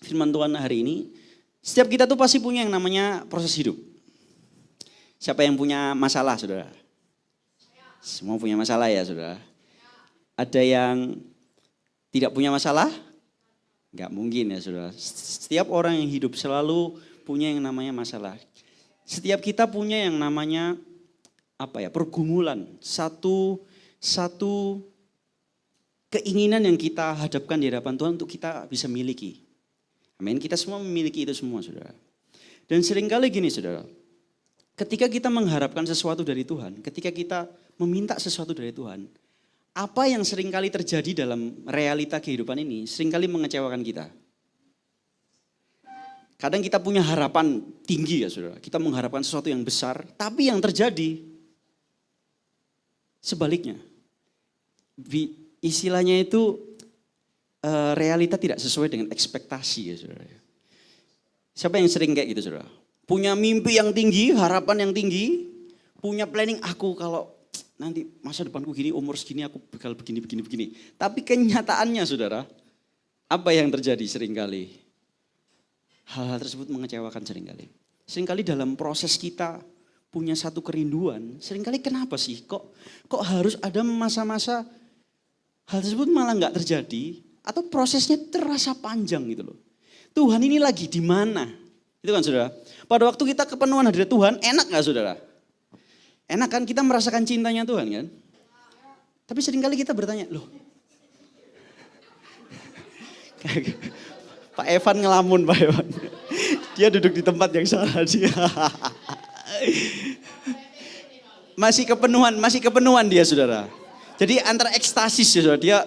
firman Tuhan hari ini, setiap kita tuh pasti punya yang namanya proses hidup. Siapa yang punya masalah, saudara? Semua punya masalah ya, saudara. Ada yang tidak punya masalah? Enggak mungkin ya, saudara. Setiap orang yang hidup selalu punya yang namanya masalah. Setiap kita punya yang namanya pergumulan. Satu keinginan yang kita hadapkan di hadapan Tuhan untuk kita bisa miliki. Amin. Kita semua memiliki itu semua, saudara. Dan seringkali gini, saudara. Ketika kita mengharapkan sesuatu dari Tuhan, ketika kita meminta sesuatu dari Tuhan, apa yang seringkali terjadi dalam realita kehidupan ini seringkali mengecewakan kita. Kadang kita punya harapan tinggi ya, saudara. Kita mengharapkan sesuatu yang besar, tapi yang terjadi sebaliknya. Istilahnya itu realita tidak sesuai dengan ekspektasi ya, saudara. Siapa yang sering kayak gitu, saudara? Punya mimpi yang tinggi, harapan yang tinggi, punya planning aku kalau nanti masa depanku gini, umur segini aku bakal begini. Tapi kenyataannya, saudara, apa yang terjadi seringkali? Hal-hal tersebut mengecewakan seringkali. Seringkali dalam proses kita punya satu kerinduan, seringkali kenapa sih kok harus ada masa-masa hal tersebut malah nggak terjadi atau prosesnya terasa panjang gitu loh. Tuhan ini lagi di mana? Itu kan, saudara. Pada waktu kita kepenuhan hadirat Tuhan, enak gak, saudara? Enak kan, kita merasakan cintanya Tuhan kan? Tapi seringkali kita bertanya, loh. Pak Evan ngelamun, Pak Evan. Dia duduk di tempat yang salah dia. Masih kepenuhan dia, saudara. Jadi antara ekstasis ya, saudara. Dia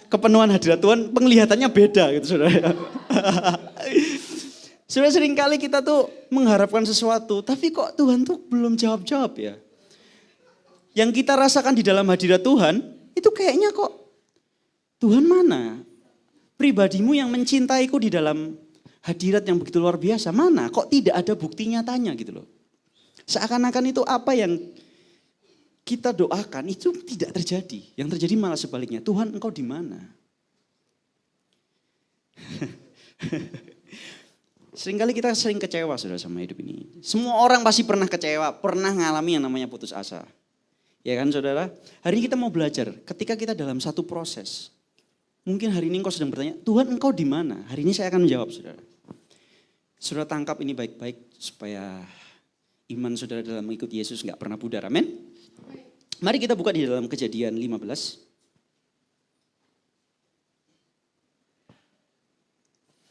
kepenuhan hadirat Tuhan, penglihatannya beda gitu, saudara. Sudah seringkali kita tuh mengharapkan sesuatu, tapi kok Tuhan tuh belum jawab-jawab ya. Yang kita rasakan di dalam hadirat Tuhan, itu kayaknya kok Tuhan mana? Pribadimu yang mencintaiku di dalam hadirat yang begitu luar biasa, mana? Kok tidak ada bukti nyatanya gitu loh. Seakan-akan itu apa yang kita doakan itu tidak terjadi. Yang terjadi malah sebaliknya, Tuhan engkau di mana? Seringkali kita sering kecewa, saudara, sama hidup ini. Semua orang pasti pernah kecewa, pernah ngalami yang namanya putus asa. Ya kan, saudara? Hari ini kita mau belajar, ketika kita dalam satu proses. Mungkin hari ini engkau sedang bertanya, Tuhan engkau di mana? Hari ini saya akan menjawab, saudara. Saudara tangkap ini baik-baik supaya iman saudara dalam mengikuti Yesus gak pernah pudar, amin? Mari kita buka di dalam Kejadian 15.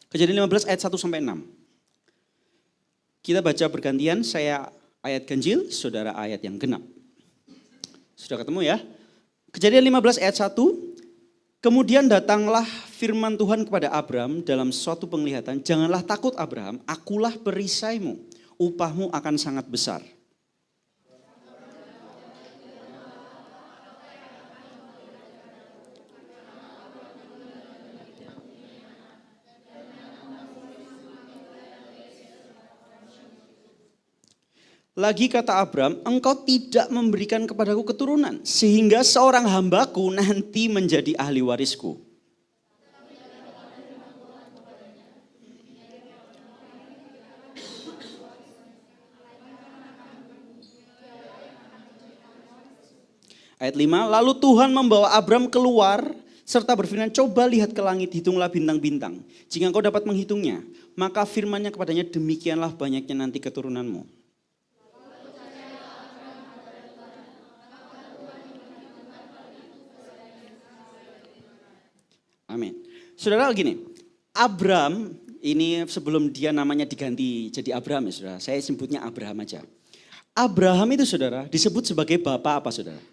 Kejadian 15 ayat 1 sampai 6. Kita baca bergantian, saya ayat ganjil, saudara ayat yang genap. Sudah ketemu ya? Kejadian 15 ayat 1. Kemudian datanglah firman Tuhan kepada Abram dalam suatu penglihatan. Janganlah takut Abraham, akulah perisaimu, upahmu akan sangat besar. Lagi kata Abram, engkau tidak memberikan kepadaku keturunan, sehingga seorang hambaku nanti menjadi ahli warisku. Ayat 5, lalu Tuhan membawa Abram keluar serta berfirman, coba lihat ke langit, hitunglah bintang-bintang. Jika engkau dapat menghitungnya, maka firman-Nya kepadanya, demikianlah banyaknya nanti keturunanmu. Amin. Saudara gini, Abram ini sebelum dia namanya diganti jadi Abraham ya saudara, saya sebutnya Abraham aja. Abraham itu saudara disebut sebagai bapak apa saudara?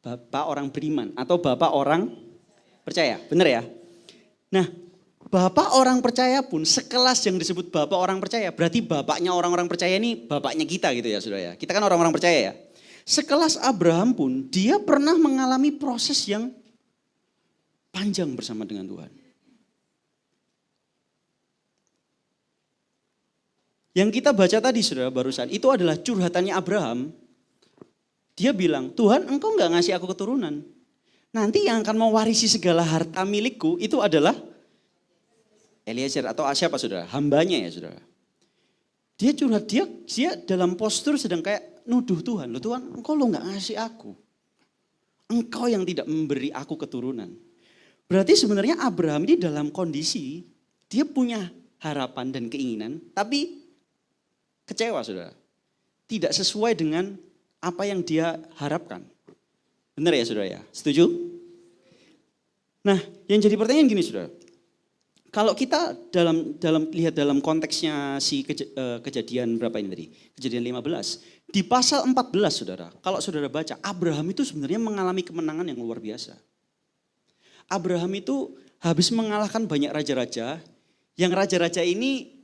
Bapak orang beriman atau bapak orang percaya, benar ya? Nah, bapak orang percaya pun sekelas yang disebut bapak orang percaya, berarti bapaknya orang-orang percaya ini bapaknya kita gitu ya saudara ya. Kita kan orang-orang percaya ya. Sekelas Abraham pun dia pernah mengalami proses yang panjang bersama dengan Tuhan. Yang kita baca tadi saudara barusan, itu adalah curhatannya Abraham. Dia bilang, Tuhan engkau gak ngasih aku keturunan. Nanti yang akan mewarisi segala harta milikku itu adalah Eliezer atau siapa saudara? Hambanya ya saudara. Dia curhat, dia dalam postur sedang kayak nuduh Tuhan. Loh Tuhan, engkau lo gak ngasih aku. Engkau yang tidak memberi aku keturunan. Berarti sebenarnya Abraham ini dalam kondisi, dia punya harapan dan keinginan, tapi kecewa saudara. Tidak sesuai dengan apa yang dia harapkan. Benar ya saudara ya? Setuju? Nah yang jadi pertanyaan gini saudara. Kalau kita lihat dalam konteksnya si kejadian berapa ini tadi? Kejadian 15. Di pasal 14 saudara, kalau saudara baca, Abraham itu sebenarnya mengalami kemenangan yang luar biasa. Abraham itu habis mengalahkan banyak raja-raja, yang raja-raja ini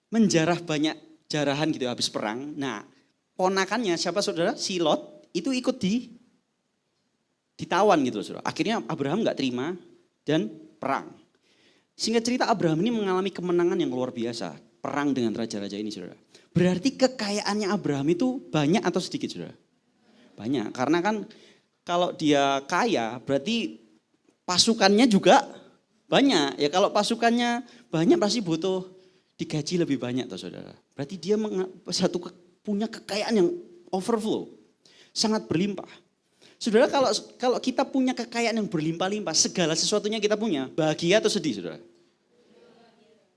menjarah banyak jarahan gitu habis perang. Nah ponakannya siapa saudara? Si Lot itu ikut ditawan gitu saudara. Akhirnya Abraham gak terima dan perang. Singkat cerita Abraham ini mengalami kemenangan yang luar biasa. Perang dengan raja-raja ini saudara. Berarti kekayaannya Abraham itu banyak atau sedikit saudara? Banyak. Karena kan kalau dia kaya berarti pasukannya juga banyak. Ya kalau pasukannya banyak pasti butuh digaji lebih banyak toh saudara. Berarti dia punya kekayaan yang overflow. Sangat berlimpah. Saudara kalau kita punya kekayaan yang berlimpah-limpah, segala sesuatunya kita punya, bahagia atau sedih saudara?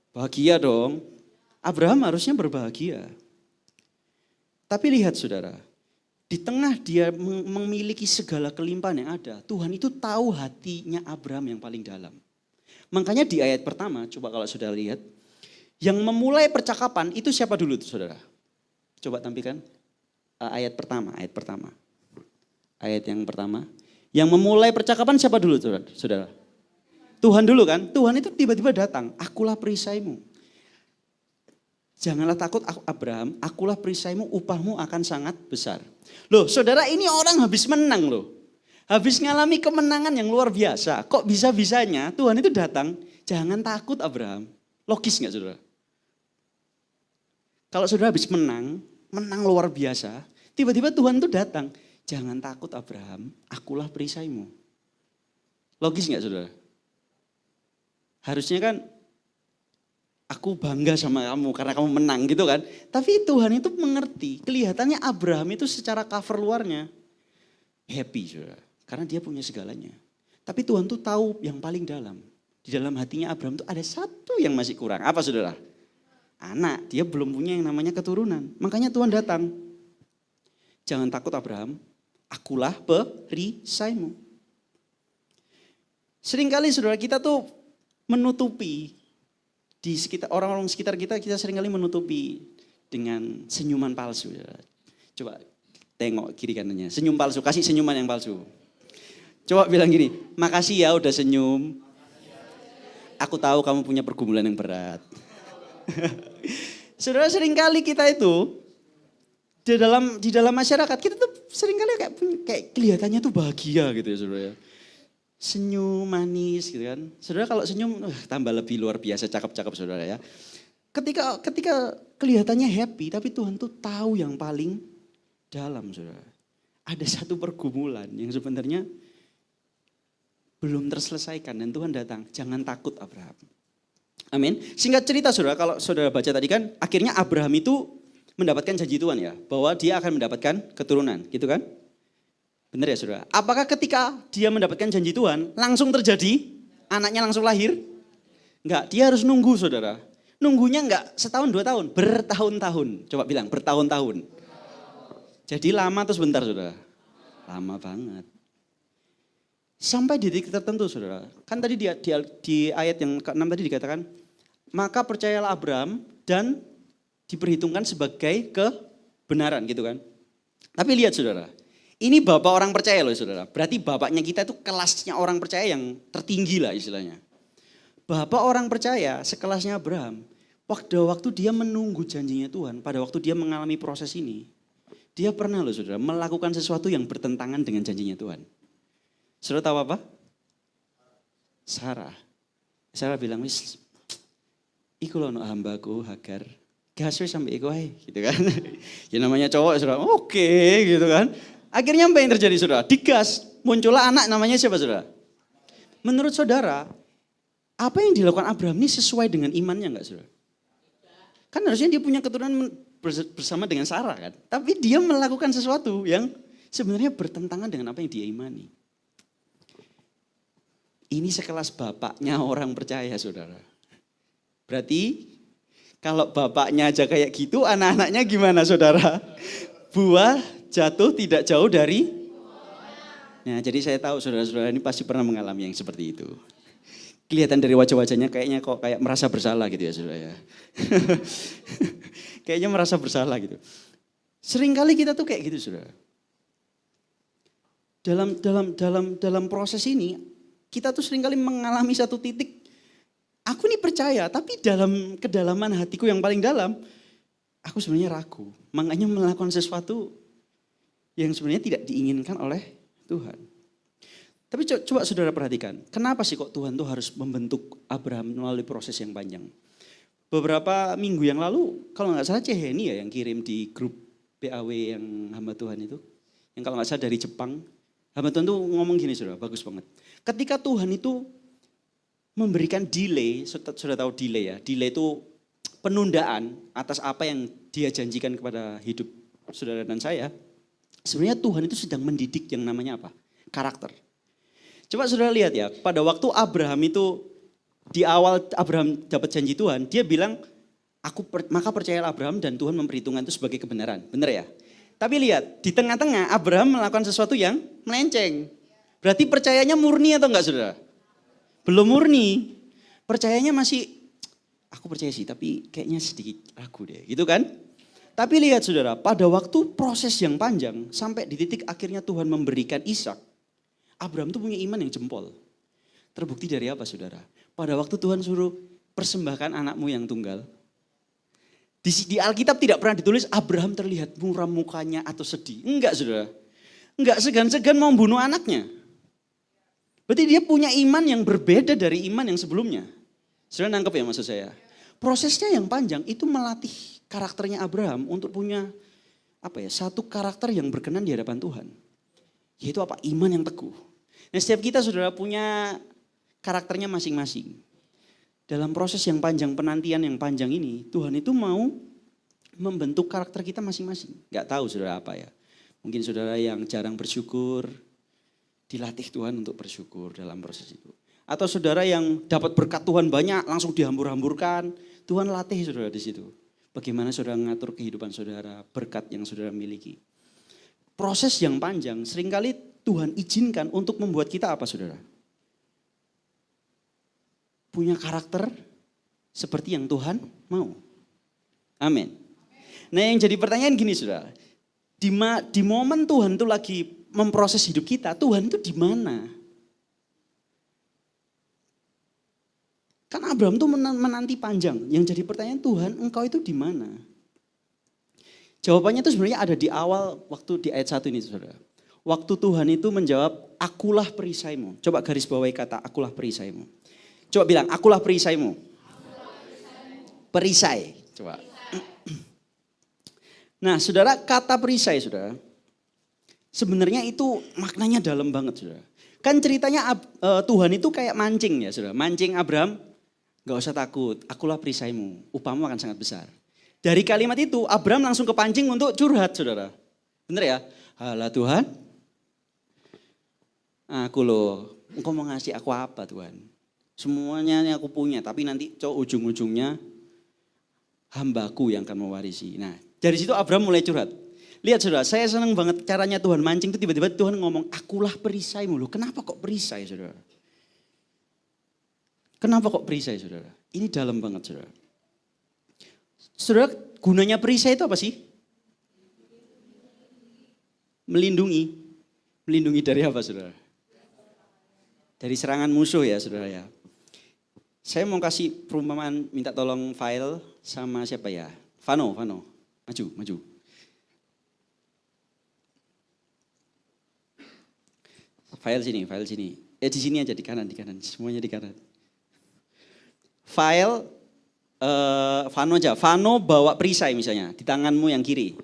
Bahagia dong. Abraham harusnya berbahagia. Tapi lihat saudara, di tengah dia memiliki segala kelimpahan yang ada, Tuhan itu tahu hatinya Abraham yang paling dalam. Makanya di ayat pertama, coba kalau saudara lihat, yang memulai percakapan itu siapa dulu saudara? Coba tampilkan ayat pertama. Ayat yang pertama. Yang memulai percakapan siapa dulu saudara? Tuhan dulu kan? Tuhan itu tiba-tiba datang. Akulah perisaimu. Janganlah takut Abraham. Akulah perisaimu, upahmu akan sangat besar. Loh saudara, ini orang habis menang loh. Habis ngalami kemenangan yang luar biasa. Kok bisa-bisanya Tuhan itu datang. Jangan takut Abraham. Logis gak saudara? Kalau saudara habis menang luar biasa. Tiba-tiba Tuhan itu datang. Jangan takut Abraham, akulah perisaimu. Logis gak saudara? Harusnya kan aku bangga sama kamu karena kamu menang gitu kan. Tapi Tuhan itu mengerti, kelihatannya Abraham itu secara cover luarnya happy saudara. Karena dia punya segalanya. Tapi Tuhan tuh tahu yang paling dalam. Di dalam hatinya Abraham tuh ada satu yang masih kurang. Apa saudara? Anak, dia belum punya yang namanya keturunan. Makanya Tuhan datang. Jangan takut Abraham. Akulah perisaimu. Seringkali saudara kita tuh menutupi di sekitar orang-orang sekitar kita seringkali menutupi dengan senyuman palsu. Coba tengok kiri kanannya, senyum palsu, kasih senyuman yang palsu. Coba bilang gini, makasih ya udah senyum. Aku tahu kamu punya pergumulan yang berat. Saudara seringkali kita itu di dalam masyarakat kita tuh seringkali kayak kelihatannya tuh bahagia gitu ya saudara ya. Senyum manis gitu kan. Saudara kalau senyum tambah lebih luar biasa cakep-cakep saudara ya. Ketika kelihatannya happy tapi Tuhan tuh tahu yang paling dalam saudara. Ada satu pergumulan yang sebenarnya belum terselesaikan dan Tuhan datang. Jangan takut Abraham. Amin. Singkat cerita saudara, kalau saudara baca tadi kan akhirnya Abraham itu mendapatkan janji Tuhan ya, bahwa dia akan mendapatkan keturunan, gitu kan? Benar ya saudara? Apakah ketika dia mendapatkan janji Tuhan, langsung terjadi? Anaknya langsung lahir? Enggak, dia harus nunggu saudara. Nunggunya enggak setahun 2 tahun, bertahun-tahun. Coba bilang, bertahun-tahun. Jadi lama atau sebentar saudara? Lama banget. Sampai di titik tertentu saudara. Kan tadi di ayat yang ke-6 tadi dikatakan, maka percayalah Abraham dan diperhitungkan sebagai kebenaran gitu kan. Tapi lihat saudara, ini bapak orang percaya loh saudara. Berarti bapaknya kita itu kelasnya orang percaya yang tertinggi lah istilahnya. Bapak orang percaya sekelasnya Abraham, waktu dia menunggu janjinya Tuhan, pada waktu dia mengalami proses ini, dia pernah loh saudara melakukan sesuatu yang bertentangan dengan janjinya Tuhan. Saudara tahu apa? Sarah bilang, wis, iku loh hambaku Hagar. Gas sampai iku ae gitu kan. Ya namanya cowok saudara, oke gitu kan. Akhirnya apa yang terjadi saudara? Digas, muncullah anak namanya siapa saudara? Menurut saudara, Apa yang dilakukan Abraham ini sesuai dengan imannya enggak, saudara? Kan harusnya dia punya keturunan bersama dengan Sarah kan. Tapi dia melakukan sesuatu yang sebenarnya bertentangan dengan apa yang dia imani. Ini sekelas bapaknya orang percaya, saudara. Berarti kalau bapaknya aja kayak gitu, anak-anaknya gimana, saudara? Buah jatuh tidak jauh dari. Nah, jadi saya tahu saudara-saudara ini pasti pernah mengalami yang seperti itu. Kelihatan dari wajah-wajahnya kayaknya kok kayak merasa bersalah gitu ya, saudara ya. Kayaknya merasa bersalah gitu. Seringkali kita tuh kayak gitu, saudara. Dalam proses ini kita tuh seringkali mengalami satu titik. Aku ini percaya, tapi dalam kedalaman hatiku yang paling dalam, aku sebenarnya ragu. Makanya melakukan sesuatu yang sebenarnya tidak diinginkan oleh Tuhan. Tapi coba saudara perhatikan, kenapa sih kok Tuhan tuh harus membentuk Abraham melalui proses yang panjang? Beberapa minggu yang lalu, kalau nggak salah Ceheni ya yang kirim di grup PAW yang hamba Tuhan itu. Yang kalau nggak salah dari Jepang. Hamba Tuhan tuh ngomong gini saudara, bagus banget. Ketika Tuhan itu memberikan delay, sudah tahu delay ya. Delay itu penundaan atas apa yang dia janjikan kepada hidup saudara dan saya. Sebenarnya Tuhan itu sedang mendidik yang namanya apa? Karakter. Coba saudara lihat ya, pada waktu Abraham itu, di awal Abraham dapat janji Tuhan, dia bilang, maka percayalah Abraham dan Tuhan memperhitungkan itu sebagai kebenaran. Benar ya? Tapi lihat, di tengah-tengah Abraham melakukan sesuatu yang melenceng. Berarti percayanya murni atau enggak saudara? Belum murni. Percayanya masih, aku percaya sih tapi kayaknya sedikit ragu deh. Gitu kan? Tapi lihat saudara, pada waktu proses yang panjang, sampai di titik akhirnya Tuhan memberikan Ishak, Abraham tuh punya iman yang jempol. Terbukti dari apa saudara? Pada waktu Tuhan suruh persembahkan anakmu yang tunggal. Di Alkitab tidak pernah ditulis Abraham terlihat muram mukanya atau sedih. Enggak saudara. Enggak segan-segan mau bunuh anaknya. Berarti dia punya iman yang berbeda dari iman yang sebelumnya. Saudara nangkep ya maksud saya? Prosesnya yang panjang itu melatih karakternya Abraham untuk punya satu karakter yang berkenan di hadapan Tuhan. Yaitu apa? Iman yang teguh. Nah setiap kita saudara punya karakternya masing-masing. Dalam proses yang panjang, penantian yang panjang ini, Tuhan itu mau membentuk karakter kita masing-masing. Gak tahu saudara apa ya. Mungkin saudara yang jarang bersyukur, dilatih Tuhan untuk bersyukur dalam proses itu. Atau saudara yang dapat berkat Tuhan banyak, langsung dihambur-hamburkan. Tuhan latih saudara di situ. Bagaimana saudara mengatur kehidupan saudara, berkat yang saudara miliki. Proses yang panjang, seringkali Tuhan izinkan untuk membuat kita apa saudara? Punya karakter seperti yang Tuhan mau. Amin. Nah yang jadi pertanyaan gini saudara. Di momen Tuhan itu lagi memproses hidup kita, Tuhan itu di mana? Kan Abraham itu menanti panjang. Yang jadi pertanyaan Tuhan, engkau itu di mana? Jawabannya itu sebenarnya ada di awal waktu di ayat 1 ini saudara. Waktu Tuhan itu menjawab, akulah perisaimu. Coba garis bawahi kata, akulah perisaimu. Coba bilang, akulah perisaimu. Perisai. Coba. Nah saudara, kata perisai saudara. Sebenarnya itu maknanya dalam banget saudara. Kan ceritanya Tuhan itu kayak mancing ya saudara. Mancing Abraham, gak usah takut, akulah perisaimu. Upahmu akan sangat besar. Dari kalimat itu, Abraham langsung kepancing untuk curhat saudara. Bener ya? Halah Tuhan. Aku loh, engkau mau ngasih aku apa Tuhan? Semuanya yang aku punya, tapi nanti ujung-ujungnya hambaku yang akan mewarisi. Nah dari situ Abraham mulai curhat. Lihat saudara, saya senang banget caranya Tuhan mancing itu tiba-tiba Tuhan ngomong, akulah perisaimu. Loh, kenapa kok perisai saudara? Kenapa kok perisai saudara? Ini dalam banget saudara. Saudara, gunanya perisai itu apa sih? Melindungi. Melindungi dari apa saudara? Dari serangan musuh ya saudara ya. Saya mau kasih perumpamaan, minta tolong file sama siapa ya? Vano. Maju. File sini. Di sini aja di kanan. Semuanya di kanan. File Vano aja. Vano bawa perisai misalnya di tanganmu yang kiri.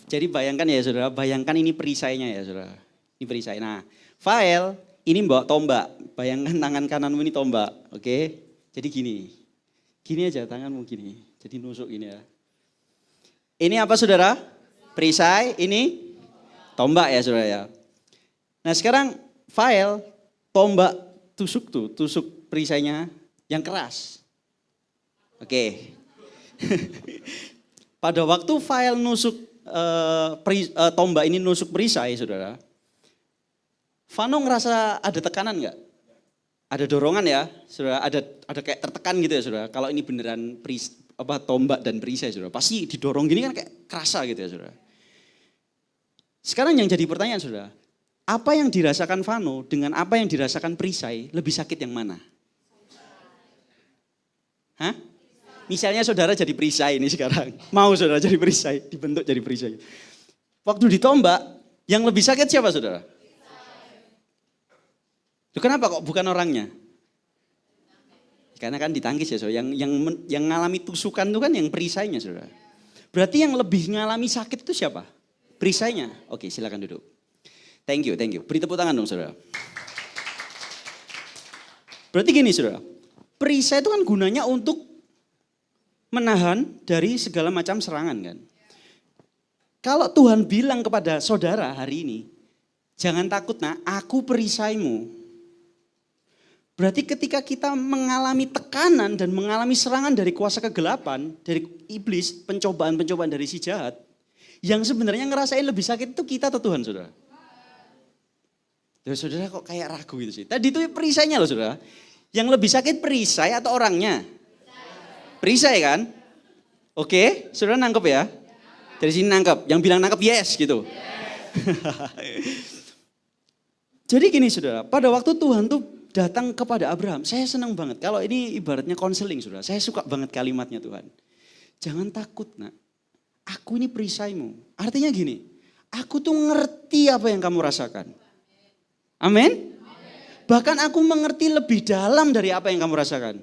Jadi bayangkan ya saudara, bayangkan ini perisainya ya saudara. Ini perisai. Nah, file ini bawa tombak. Bayangkan tangan kananmu ini tombak. Oke. Jadi gini. Gini aja tanganmu gini. Jadi nusuk ini ya. Ini apa saudara? Perisai. Ini tombak ya saudara ya. Nah sekarang file tombak tusuk perisainya yang keras. Oke. Pada waktu file nusuk tombak ini nusuk perisai saudara. Vano ngerasa ada tekanan nggak? Ada dorongan ya, saudara. Ada kayak tertekan gitu ya, saudara. Kalau ini beneran tombak dan perisai, saudara. Pasti didorong gini kan kayak kerasa gitu ya, saudara. Sekarang yang jadi pertanyaan, saudara. Apa yang dirasakan Vano dengan apa yang dirasakan perisai lebih sakit yang mana? Hah? Misalnya saudara jadi perisai ini sekarang. Mau saudara jadi perisai, dibentuk jadi perisai. Waktu ditombak, yang lebih sakit siapa saudara? Kenapa kok bukan orangnya? Karena kan ditangkis ya saudara. Yang ngalami tusukan itu kan yang perisainya saudara. Berarti yang lebih ngalami sakit itu siapa? Perisainya. Oke silakan duduk. Thank you. Beri tepuk tangan dong saudara. Berarti gini saudara. Perisai itu kan gunanya untuk menahan dari segala macam serangan kan. Kalau Tuhan bilang kepada saudara hari ini, jangan takut nak, aku perisaimu. Berarti ketika kita mengalami tekanan dan mengalami serangan dari kuasa kegelapan, dari iblis, pencobaan-pencobaan dari si jahat, yang sebenarnya ngerasain lebih sakit itu kita atau Tuhan saudara? Tuh, saudara kok kayak ragu gitu sih. Tadi itu perisainya loh saudara. Yang lebih sakit perisai atau orangnya? Perisai kan? Oke, saudara nangkep ya? Dari sini nangkep, yang bilang nangkep yes gitu. Jadi gini saudara, pada waktu Tuhan tuh datang kepada Abraham, saya senang banget. Kalau ini ibaratnya konseling saudara, saya suka banget kalimatnya Tuhan. Jangan takut nak, aku ini perisaimu. Artinya gini, aku tuh ngerti apa yang kamu rasakan. Amin. Bahkan aku mengerti lebih dalam dari apa yang kamu rasakan.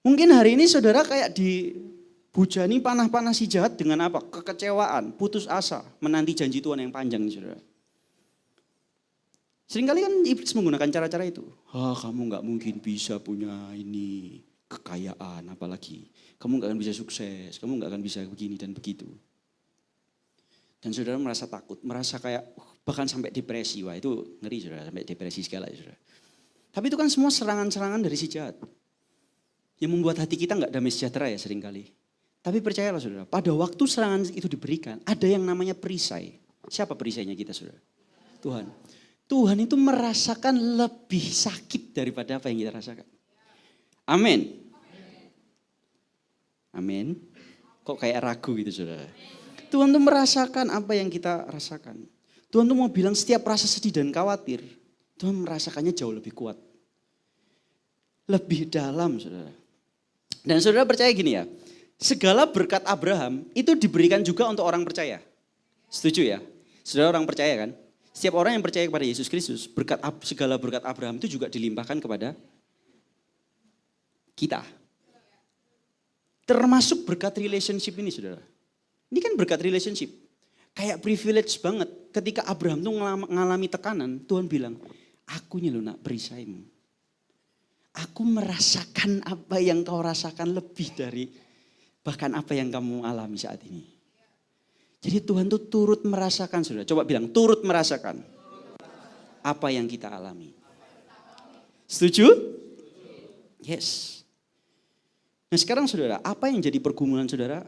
Mungkin hari ini saudara kayak dibujani panah-panah si jahat dengan apa? Kekecewaan, putus asa, menanti janji Tuhan yang panjang nih saudara. Seringkali kan iblis menggunakan cara-cara itu. Kamu gak mungkin bisa punya ini kekayaan apalagi. Kamu gak akan bisa sukses, kamu gak akan bisa begini dan begitu. Dan saudara merasa takut, merasa kayak bahkan sampai depresi. Wah itu ngeri saudara, sampai depresi segala ya saudara. Tapi itu kan semua serangan-serangan dari si jahat. Yang membuat hati kita gak damai sejahtera ya seringkali. Tapi percayalah saudara, pada waktu serangan itu diberikan, ada yang namanya perisai. Siapa perisainya kita saudara? Tuhan. Tuhan itu merasakan lebih sakit daripada apa yang kita rasakan. Amin. Amin. Kok kayak ragu gitu saudara. Tuhan tuh merasakan apa yang kita rasakan. Tuhan tuh mau bilang setiap rasa sedih dan khawatir, Tuhan merasakannya jauh lebih kuat. Lebih dalam saudara. Dan saudara percaya gini ya, segala berkat Abraham itu diberikan juga untuk orang percaya. Setuju ya? Saudara orang percaya kan? Setiap orang yang percaya kepada Yesus Kristus, segala berkat Abraham itu juga dilimpahkan kepada kita. Termasuk berkat relationship ini saudara. Ini kan berkat relationship. Kayak privilege banget. Ketika Abraham tuh mengalami tekanan, Tuhan bilang, aku ini loh nak perisaimu. Aku merasakan apa yang kau rasakan lebih dari bahkan apa yang kamu alami saat ini. Jadi Tuhan tuh turut merasakan saudara. Coba bilang turut merasakan apa yang kita alami. Setuju? Yes. Nah sekarang saudara, apa yang jadi pergumulan saudara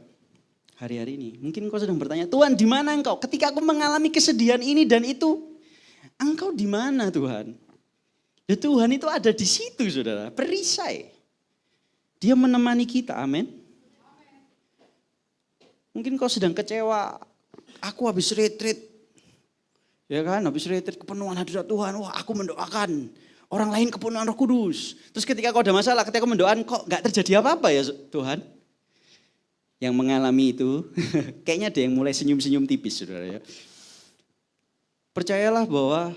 hari-hari ini? Mungkin kau sedang bertanya, Tuhan di mana engkau? Ketika aku mengalami kesedihan ini dan itu, engkau di mana Tuhan? Ya Tuhan itu ada di situ saudara, perisai. Dia menemani kita, amin. Mungkin kau sedang kecewa, aku habis retreat. Ya kan, habis retreat kepenuhan hadirat Tuhan. Wah aku mendoakan, orang lain kepenuhan Roh Kudus. Terus ketika kau ada masalah, ketika kau mendoakan kok gak terjadi apa-apa ya Tuhan. Yang mengalami itu, kayaknya ada yang mulai senyum-senyum tipis saudara ya. Percayalah bahwa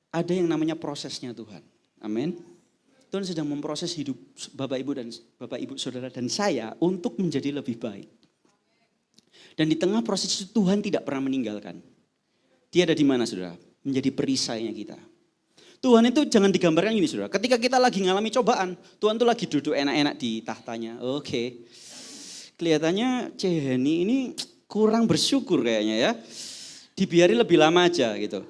ada yang namanya prosesnya Tuhan. Amin. Tuhan sedang memproses hidup Bapak Ibu Saudara dan saya untuk menjadi lebih baik. Dan di tengah proses itu Tuhan tidak pernah meninggalkan. Dia ada di mana saudara? menjadi perisainya kita. Tuhan itu jangan digambarkan gini saudara, ketika kita lagi ngalami cobaan, Tuhan tuh lagi duduk enak-enak di tahtanya. Oke. Kelihatannya Ceheni ini kurang bersyukur kayaknya ya. Dibiari lebih lama aja gitu.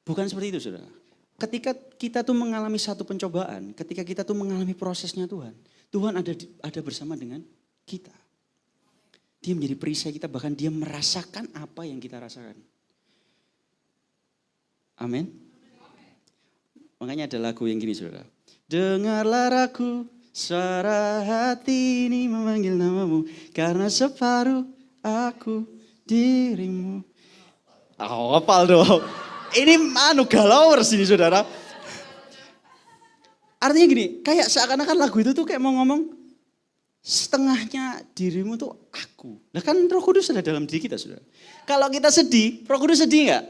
Bukan seperti itu saudara. Ketika kita tuh mengalami satu pencobaan, ketika kita tuh mengalami prosesnya Tuhan, Tuhan ada bersama dengan kita. Dia menjadi perisai kita, bahkan dia merasakan apa yang kita rasakan. Amin. Makanya ada lagu yang gini saudara. Dengarlah aku, suara hati ini memanggil namamu, karena separuh aku dirimu. Oh, hafal dong. Ini galauers ini saudara. Artinya gini, kayak seakan-akan lagu itu tuh kayak mau ngomong, setengahnya dirimu tuh aku. Nah kan Roh Kudus ada dalam diri kita saudara. Kalau kita sedih, Roh Kudus sedih enggak?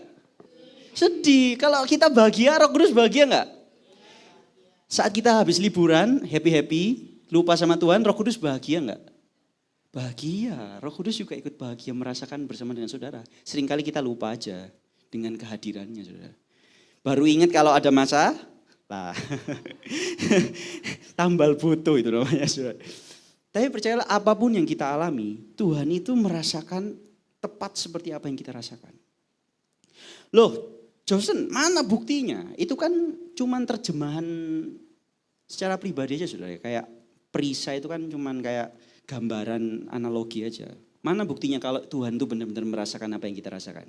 Sedih. Kalau kita bahagia, Roh Kudus bahagia enggak? Saat kita habis liburan, happy-happy, lupa sama Tuhan, Roh Kudus bahagia enggak? Bahagia. Roh Kudus juga ikut bahagia merasakan bersama dengan saudara. Seringkali kita lupa aja dengan kehadirannya saudara. Baru ingat kalau ada masalah, tambal butuh itu namanya saudara. Tapi percayalah apapun yang kita alami, Tuhan itu merasakan tepat seperti apa yang kita rasakan. Loh, Johnson, mana buktinya? Itu kan cuman terjemahan secara pribadi aja saudara. Kayak perisai itu kan cuman kayak gambaran analogi aja. Mana buktinya kalau Tuhan itu benar-benar merasakan apa yang kita rasakan?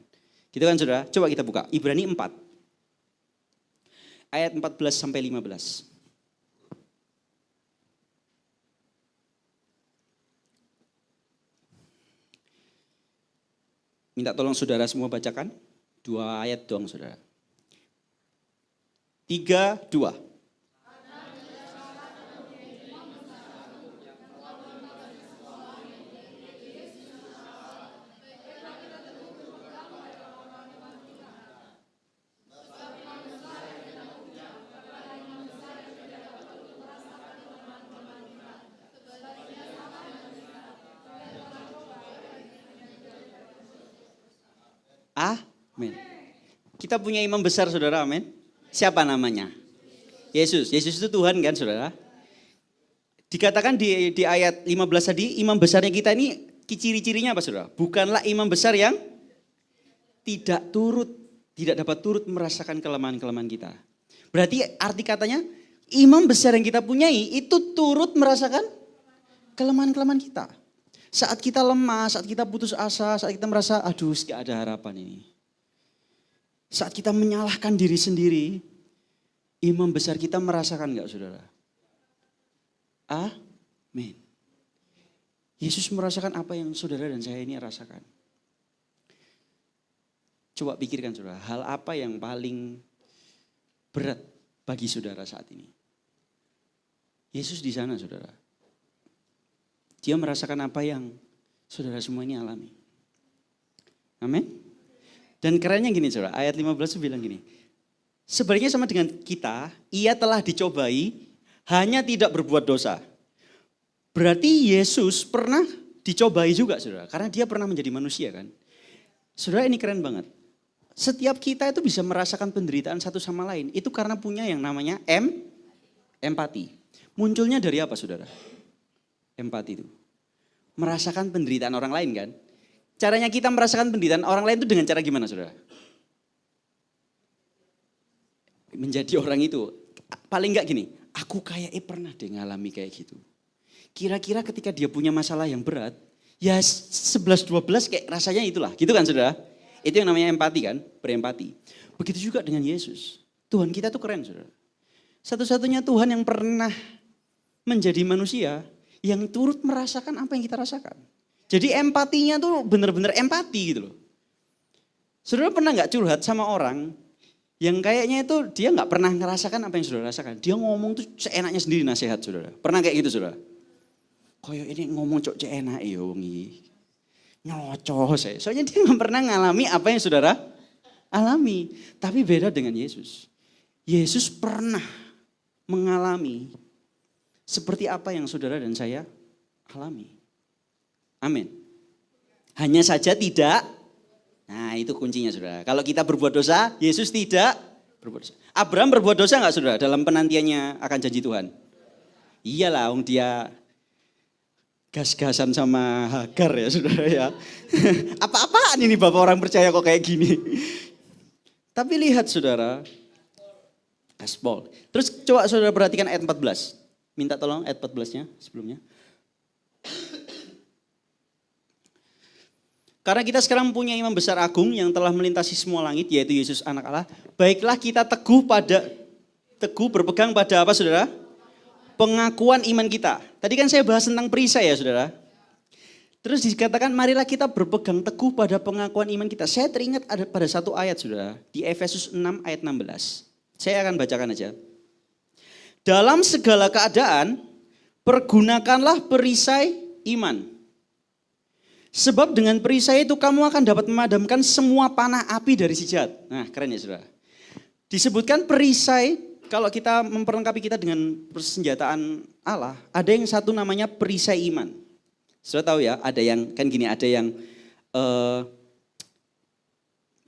Gitu kan saudara? Coba kita buka Ibrani 4. Ayat 14 sampai 15. Minta tolong saudara semua bacakan. 2 ayat doang saudara. 3, 2. Amin. Kita punya imam besar saudara, amin. Siapa namanya? Yesus. Yesus itu Tuhan kan saudara. Dikatakan di ayat 15 tadi, imam besarnya kita ini ciri-cirinya apa saudara? Bukanlah imam besar yang tidak dapat turut merasakan kelemahan-kelemahan kita. Berarti arti katanya, imam besar yang kita punyai itu turut merasakan kelemahan-kelemahan kita. Saat kita lemah, saat kita putus asa, saat kita merasa aduh gak ada harapan ini. Saat kita menyalahkan diri sendiri, imam besar kita merasakan gak saudara? Amin. Yesus merasakan apa yang saudara dan saya ini rasakan. Coba pikirkan saudara, hal apa yang paling berat bagi saudara saat ini? Yesus di sana saudara. Dia merasakan apa yang saudara semua ini alami. Amin. Dan kerennya gini saudara, ayat 15 bilang gini. Sebaliknya sama dengan kita, ia telah dicobai, hanya tidak berbuat dosa. Berarti Yesus pernah dicobai juga saudara, karena dia pernah menjadi manusia kan. Saudara ini keren banget. Setiap kita itu bisa merasakan penderitaan satu sama lain, itu karena punya yang namanya empati. Munculnya dari apa saudara? Empati itu. Merasakan penderitaan orang lain kan. Caranya kita merasakan penderitaan orang lain itu dengan cara gimana saudara? Menjadi orang itu. Paling enggak gini, aku kayaknya pernah deh ngalami kayak gitu. Kira-kira ketika dia punya masalah yang berat, ya 11-12 kayak rasanya itulah. Gitu kan saudara? Itu yang namanya empati kan, berempati. Begitu juga dengan Yesus. Tuhan kita tuh keren saudara. Satu-satunya Tuhan yang pernah menjadi manusia, yang turut merasakan apa yang kita rasakan. Jadi empatinya tuh benar-benar empati gitu loh. Saudara pernah gak curhat sama orang yang kayaknya itu dia gak pernah ngerasakan apa yang saudara rasakan. Dia ngomong tuh seenaknya sendiri nasihat saudara. Pernah kayak gitu saudara? Koyo ini ngomong cok enak ya wongi. Nyocoh saya. Soalnya dia gak pernah ngalami apa yang saudara alami. Tapi beda dengan Yesus. Yesus pernah mengalami seperti apa yang saudara dan saya alami. Amin. Hanya saja tidak, Nah itu kuncinya saudara. Kalau kita berbuat dosa, Yesus tidak berbuat dosa. Abraham berbuat dosa nggak saudara dalam penantiannya akan janji Tuhan? Iyalah, dia gas-gasan sama Hagar ya saudara ya. Apa-apaan ini bapak orang percaya kok kayak gini. Tapi lihat saudara, gaspol. Terus coba saudara perhatikan ayat 14. Minta tolong ayat 14-nya sebelumnya. Karena kita sekarang punya imam besar agung yang telah melintasi semua langit, yaitu Yesus anak Allah. Baiklah kita teguh berpegang pada apa saudara? Pengakuan iman kita. Tadi kan saya bahas tentang perisai ya saudara. Terus dikatakan marilah kita berpegang teguh pada pengakuan iman kita. Saya teringat ada pada satu ayat saudara. Di Efesus 6 ayat 16. Saya akan bacakan aja. Dalam segala keadaan, pergunakanlah perisai iman. Sebab dengan perisai itu kamu akan dapat memadamkan semua panah api dari si jahat. Nah keren ya saudara. Disebutkan perisai, kalau kita memperlengkapi kita dengan persenjataan Allah, ada yang satu namanya perisai iman. Saudara tahu ya, ada yang kan gini, ada yang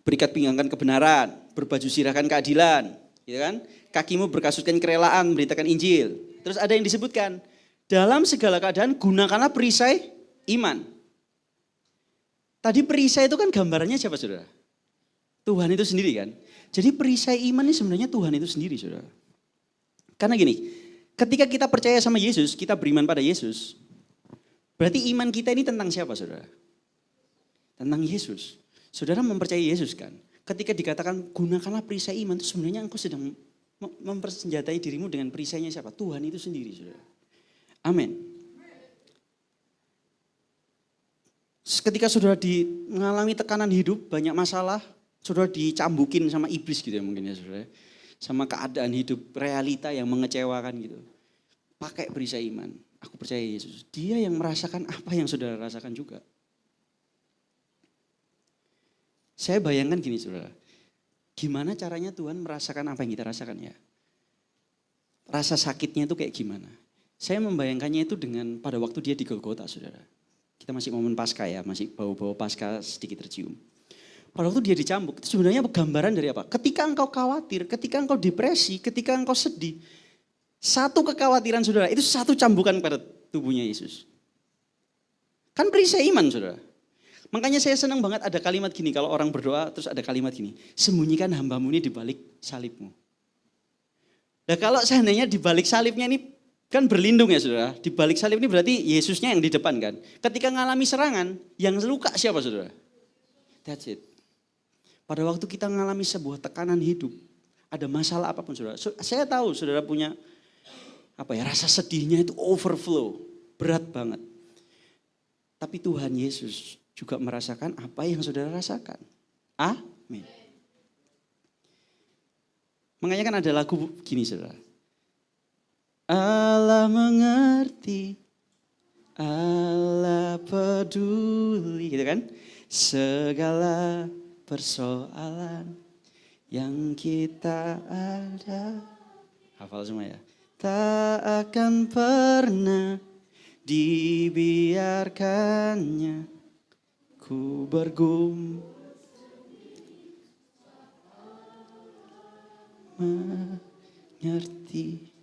berikat pinggangkan kebenaran, berbaju sirahkan keadilan, gitu kan? Kakimu berkasutkan kerelaan, memberitakan Injil. Terus ada yang disebutkan, dalam segala keadaan gunakanlah perisai iman. Tadi perisai itu kan gambarannya siapa saudara? Tuhan itu sendiri kan. Jadi perisai iman ini sebenarnya Tuhan itu sendiri saudara. Karena gini, ketika kita percaya sama Yesus, kita beriman pada Yesus. Berarti iman kita ini tentang siapa saudara? Tentang Yesus. Saudara mempercayai Yesus kan. Ketika dikatakan gunakanlah perisai iman, itu sebenarnya engkau sedang mempersenjatai dirimu dengan perisainya siapa? Tuhan itu sendiri saudara. Amin. Ketika saudara mengalami tekanan hidup, banyak masalah, saudara dicambukin sama iblis gitu ya mungkin ya saudara. Sama keadaan hidup, realita yang mengecewakan gitu. Pakai perisai iman, aku percaya Yesus. Dia yang merasakan apa yang saudara rasakan juga. Saya bayangkan gini saudara, gimana caranya Tuhan merasakan apa yang kita rasakan ya? Rasa sakitnya itu kayak gimana? Saya membayangkannya itu dengan pada waktu dia di Golgota saudara. Kita masih momen Paskah ya, masih bau-bau Paskah sedikit tercium. Pada waktu dia dicambuk, itu sebenarnya gambaran dari apa? Ketika engkau khawatir, ketika engkau depresi, ketika engkau sedih, satu kekhawatiran saudara, itu satu cambukan pada tubuhnya Yesus. Kan perisai iman saudara. Makanya saya senang banget ada kalimat gini, kalau orang berdoa terus ada kalimat gini, sembunyikan hambamu ini di balik salibmu. Nah kalau seandainya di balik salibnya ini, kan berlindung ya saudara, di balik salib ini berarti Yesusnya yang di depan kan. Ketika mengalami serangan, yang luka siapa saudara? That's it. Pada waktu kita mengalami sebuah tekanan hidup, ada masalah apapun saudara. Saya tahu saudara punya rasa sedihnya itu overflow, berat banget. Tapi Tuhan Yesus juga merasakan apa yang saudara rasakan. Amin. Makanya kan ada lagu gini saudara. Allah mengerti, Allah peduli, gitu kan? Segala persoalan yang kita ada. Hafal semua ya? Tak akan pernah dibiarkannya ku bergumul mengerti.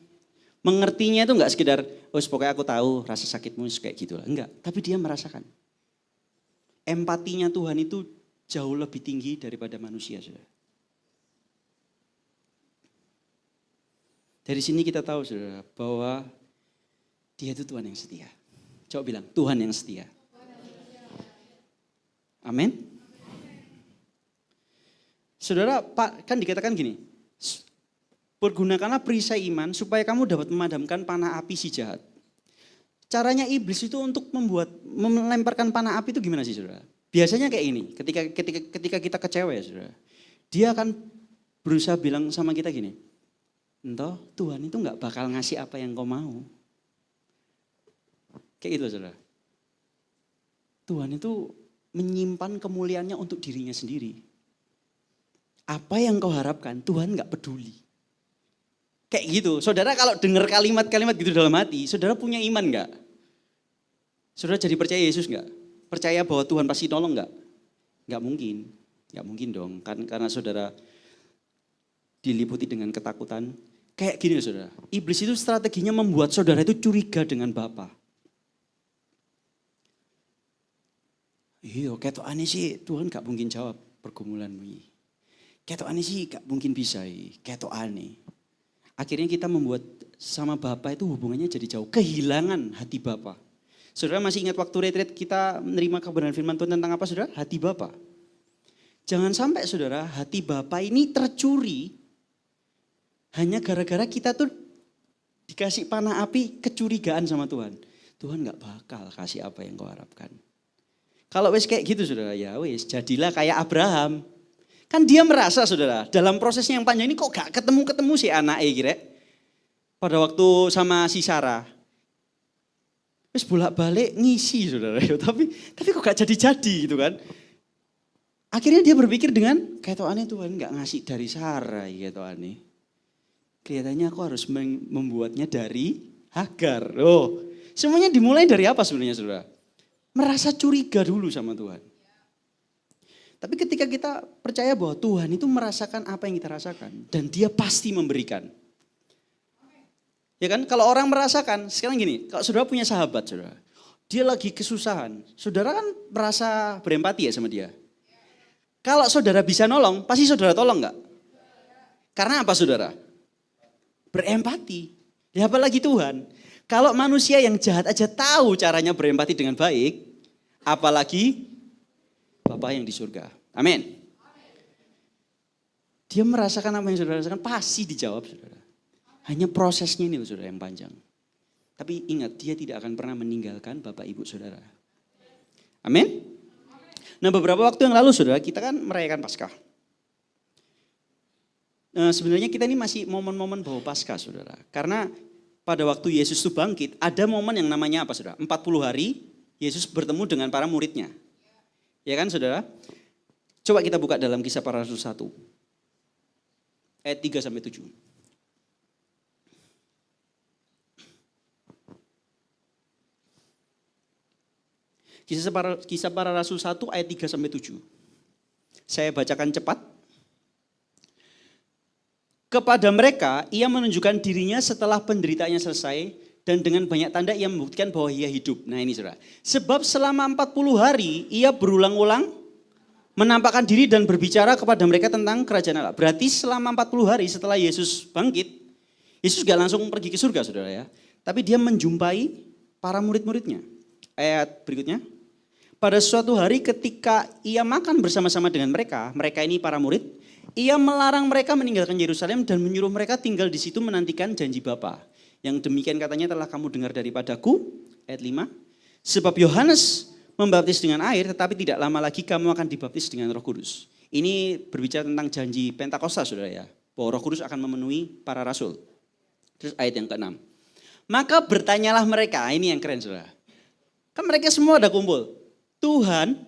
Mengertinya itu enggak sekedar, pokoknya aku tahu rasa sakitmu kayak gitu lah. Enggak, tapi dia merasakan. Empatinya Tuhan itu jauh lebih tinggi daripada manusia. Saudara. Dari sini kita tahu saudara, bahwa dia itu Tuhan yang setia. Coba bilang, Tuhan yang setia. Amin. Saudara, kan dikatakan gini, pergunakanlah perisai iman supaya kamu dapat memadamkan panah api si jahat. Caranya iblis itu untuk melemparkan panah api itu gimana sih saudara? Biasanya kayak ini, ketika kita kecewa ya saudara. Dia akan berusaha bilang sama kita gini, entah Tuhan itu gak bakal ngasih apa yang kau mau. Kayak gitu saudara. Tuhan itu menyimpan kemuliaannya untuk dirinya sendiri. Apa yang kau harapkan Tuhan gak peduli. Kayak gitu. Saudara kalau dengar kalimat-kalimat gitu dalam hati, saudara punya iman enggak? Saudara jadi percaya Yesus enggak? Percaya bahwa Tuhan pasti nolong enggak? Enggak mungkin. Nggak mungkin dong, kan karena saudara diliputi dengan ketakutan. Kayak gini saudara, iblis itu strateginya membuat saudara itu curiga dengan Bapa. Iya, kayak aneh sih Tuhan gak mungkin jawab pergumulanmu ini. Kayak aneh sih gak mungkin bisa, kayak aneh. Akhirnya kita membuat sama Bapa itu hubungannya jadi jauh, kehilangan hati Bapa. Saudara masih ingat waktu retreat kita menerima kebenaran firman Tuhan tentang apa saudara? Hati Bapa. Jangan sampai saudara hati Bapa ini tercuri hanya gara-gara kita tuh dikasih panah api kecurigaan sama Tuhan. Tuhan gak bakal kasih apa yang kau harapkan. Kalau wis kayak gitu saudara, ya wis jadilah kayak Abraham. Kan dia merasa saudara, dalam prosesnya yang panjang ini kok gak ketemu-ketemu si anaknya kira. Pada waktu sama si Sarah. Wis bolak-balik ngisi saudara, tapi kok gak jadi-jadi gitu kan. Akhirnya dia berpikir dengan, kayak aneh Tuhan gak ngasih dari Sarah, kayak aneh. Kelihatannya aku harus membuatnya dari Hagar. Oh, semuanya dimulai dari apa sebenarnya saudara? Merasa curiga dulu sama Tuhan. Tapi ketika kita percaya bahwa Tuhan itu merasakan apa yang kita rasakan. Dan dia pasti memberikan. Ya kan, kalau orang merasakan, sekarang gini, kalau saudara punya sahabat saudara. Dia lagi kesusahan, saudara kan merasa berempati ya sama dia. Kalau saudara bisa nolong, pasti saudara tolong enggak? Karena apa saudara? Berempati. Ya apalagi Tuhan. Kalau manusia yang jahat aja tahu caranya berempati dengan baik, apalagi Bapa yang di surga. Amin. Dia merasakan apa yang saudara rasakan, pasti dijawab saudara. Hanya prosesnya ini saudara yang panjang. Tapi ingat, dia tidak akan pernah meninggalkan Bapak Ibu saudara. Amin. Nah beberapa waktu yang lalu saudara, kita kan merayakan Paskah. Sebenarnya kita ini masih momen-momen bawa Paskah saudara. Karena pada waktu Yesus itu bangkit, ada momen yang namanya apa saudara? 40 hari Yesus bertemu dengan para muridnya. Ya kan saudara? Coba kita buka dalam Kisah Para Rasul 1. Ayat 3-7. Kisah Para Rasul 1 ayat 3-7. Saya bacakan cepat. Kepada mereka, ia menunjukkan dirinya setelah penderitaannya selesai dan dengan banyak tanda ia membuktikan bahwa ia hidup. Nah ini saudara, sebab selama 40 hari ia berulang-ulang menampakkan diri dan berbicara kepada mereka tentang kerajaan Allah. Berarti selama 40 hari setelah Yesus bangkit, Yesus gak langsung pergi ke surga saudara ya. Tapi dia menjumpai para murid-muridnya. Ayat berikutnya. Pada suatu hari ketika ia makan bersama-sama dengan mereka, mereka ini para murid, ia melarang mereka meninggalkan Yerusalem dan menyuruh mereka tinggal di situ menantikan janji Bapa. Yang demikian katanya telah kamu dengar daripadaku. Ayat 5. Sebab Yohanes membaptis dengan air tetapi tidak lama lagi kamu akan dibaptis dengan Roh Kudus. Ini berbicara tentang janji Pentakosta saudara ya. Bahwa Roh Kudus akan memenuhi para rasul. Terus ayat yang ke-6. Maka bertanyalah mereka, ini yang keren saudara. Kan mereka semua ada kumpul. Tuhan,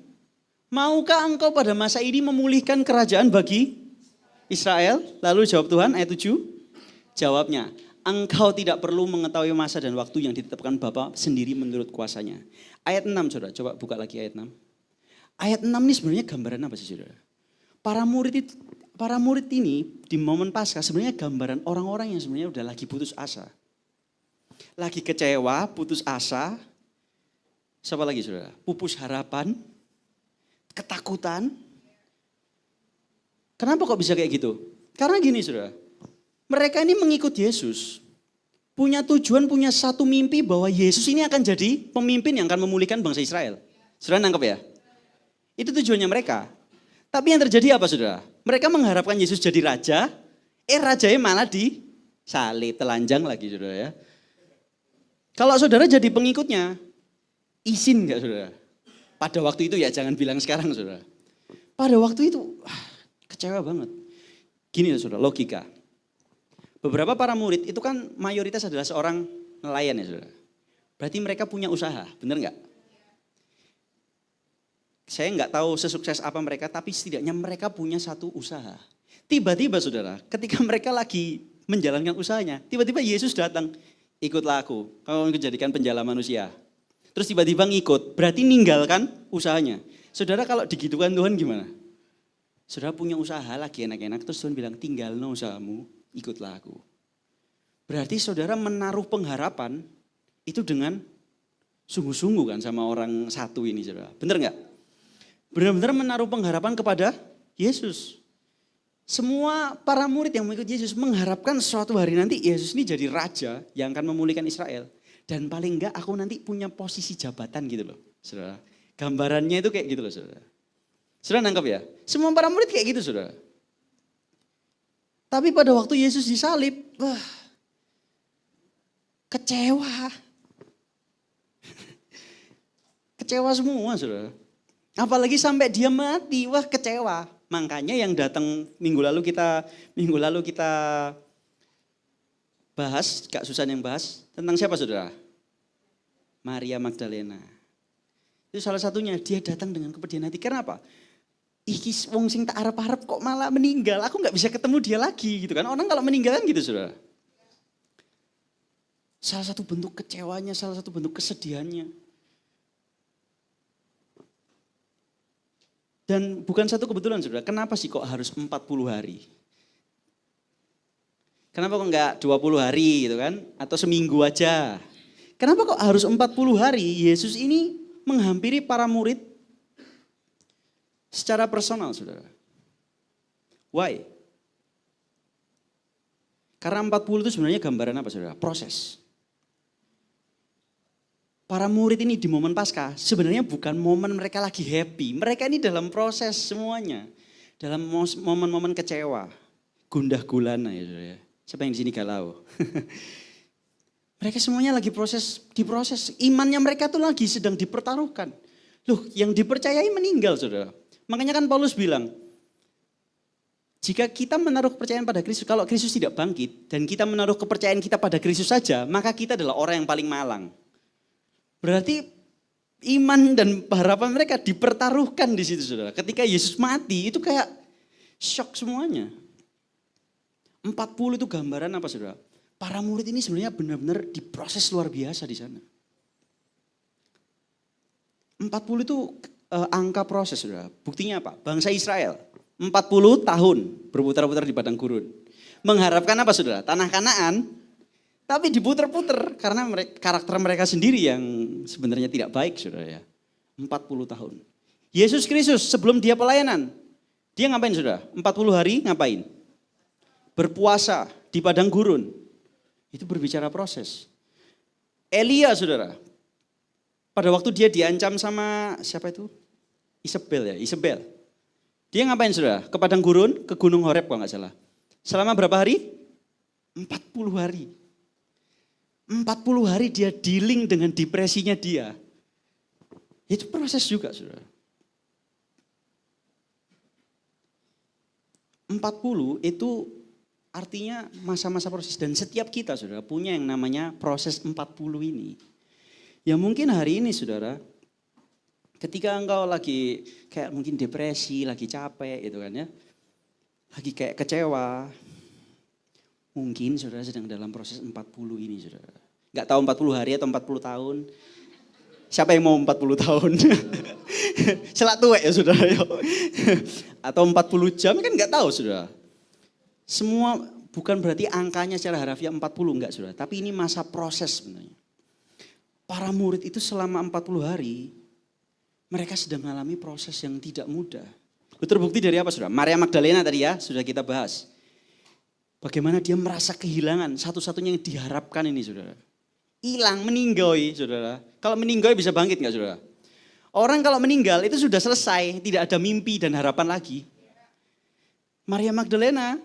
maukah engkau pada masa ini memulihkan kerajaan bagi Israel? Lalu jawab Tuhan ayat 7. Jawabnya, engkau tidak perlu mengetahui masa dan waktu yang ditetapkan Bapa sendiri menurut kuasanya. Ayat 6 saudara, coba buka lagi ayat 6. Ayat 6 ini sebenarnya gambaran apa sih saudara? Para murid ini di momen Paskah sebenarnya gambaran orang-orang yang sebenarnya udah lagi putus asa. Lagi kecewa, putus asa. Siapa lagi saudara? Pupus harapan, ketakutan. Kenapa kok bisa kayak gitu? Karena gini saudara, mereka ini mengikut Yesus. Punya tujuan, punya satu mimpi bahwa Yesus ini akan jadi pemimpin yang akan memulihkan bangsa Israel. Saudara nangkep ya? Itu tujuannya mereka. Tapi yang terjadi apa saudara? Mereka mengharapkan Yesus jadi raja. Rajanya malah disalib, telanjang lagi saudara ya. Kalau saudara jadi pengikutnya, izin gak saudara? Pada waktu itu ya jangan bilang sekarang saudara. Pada waktu itu kecewa banget. Gini saudara, logika. Beberapa para murid itu kan mayoritas adalah seorang nelayan ya saudara. Berarti mereka punya usaha, benar nggak? Saya nggak tahu sesukses apa mereka, tapi setidaknya mereka punya satu usaha. Tiba-tiba saudara, ketika mereka lagi menjalankan usahanya, tiba-tiba Yesus datang, ikutlah aku, kamu menjadikan penjala manusia. Terus tiba-tiba ngikut, berarti ninggalkan usahanya. Saudara kalau digitukan Tuhan gimana? Saudara punya usaha lagi enak-enak, terus Tuhan bilang tinggal usahamu, ikutlah aku. Berarti saudara menaruh pengharapan itu dengan sungguh-sungguh kan sama orang satu ini saudara. Benar nggak? Benar-benar menaruh pengharapan kepada Yesus. Semua para murid yang mengikut Yesus mengharapkan suatu hari nanti Yesus ini jadi raja yang akan memulihkan Israel. Dan paling enggak aku nanti punya posisi jabatan gitu loh. Saudara. Gambarannya itu kayak gitu loh saudara. Saudara nangkap ya? Semua para murid kayak gitu saudara. Tapi pada waktu Yesus disalib, wah, kecewa. Kecewa semua saudara. Apalagi sampai dia mati, wah kecewa. Makanya yang datang minggu lalu kita bahas, Kak Susan yang bahas tentang siapa saudara? Maria Magdalena. Itu salah satunya, dia datang dengan kepedihan hati. Karena apa? Iki wong sing tak arep-arep kok malah meninggal, aku gak bisa ketemu dia lagi gitu kan. Orang kalau meninggal kan gitu saudara. Salah satu bentuk kecewanya, salah satu bentuk kesedihannya. Dan bukan satu kebetulan saudara, kenapa sih kok harus 40 hari? Kenapa kok enggak 20 hari gitu kan? Atau seminggu aja? Kenapa kok harus 40 hari? Yesus ini menghampiri para murid secara personal saudara. Why? Karena 40 itu sebenarnya gambaran apa saudara? Proses. Para murid ini di momen Paskah sebenarnya bukan momen mereka lagi happy. Mereka ini dalam proses semuanya. Dalam momen-momen kecewa. Gundah gulana ya saudara. Siapa yang di sini galau? Mereka semuanya lagi diproses. Imannya mereka tuh lagi sedang dipertaruhkan. Loh yang dipercayai meninggal saudara. Makanya kan Paulus bilang, jika kita menaruh kepercayaan pada Kristus, kalau Kristus tidak bangkit dan kita menaruh kepercayaan kita pada Kristus saja, maka kita adalah orang yang paling malang. Berarti iman dan harapan mereka dipertaruhkan di situ saudara. Ketika Yesus mati itu kayak shock semuanya. 40 itu gambaran apa saudara? Para murid ini sebenarnya benar-benar diproses luar biasa di sana. 40 itu angka proses saudara. Buktinya apa? Bangsa Israel 40 tahun berputar-putar di padang gurun. Mengharapkan apa saudara? Tanah Kanaan. Tapi diputer-puter karena karakter mereka sendiri yang sebenarnya tidak baik saudara ya. 40 tahun. Yesus Kristus sebelum dia pelayanan, dia ngapain saudara? 40 hari ngapain? Berpuasa di padang gurun. Itu berbicara proses. Elia saudara, pada waktu dia diancam sama siapa itu? Isabel. Dia ngapain saudara? Ke padang gurun, ke gunung Horeb kalau gak salah. Selama berapa hari? 40 hari. 40 hari dia dealing dengan depresinya dia. Itu proses juga saudara. 40 itu artinya masa-masa proses. Dan setiap kita saudara punya yang namanya proses 40 ini. Ya mungkin hari ini saudara, ketika engkau lagi kayak mungkin depresi, lagi capek gitu kan ya. Lagi kayak kecewa. Mungkin saudara sedang dalam proses 40 ini saudara. Gak tahu 40 hari atau 40 tahun. Siapa yang mau 40 tahun? Selak tuwek ya saudara. Atau 40 jam kan gak tahu saudara. Semua bukan berarti angkanya secara harafiah 40 enggak saudara. Tapi ini masa proses sebenarnya. Para murid itu selama 40 hari. Mereka sedang mengalami proses yang tidak mudah. Terbukti dari apa saudara? Maria Magdalena tadi ya sudah kita bahas. Bagaimana dia merasa kehilangan satu-satunya yang diharapkan ini saudara. Hilang, meninggoy saudara. Kalau meninggoy bisa bangkit enggak saudara? Orang kalau meninggal itu sudah selesai. Tidak ada mimpi dan harapan lagi. Maria Magdalena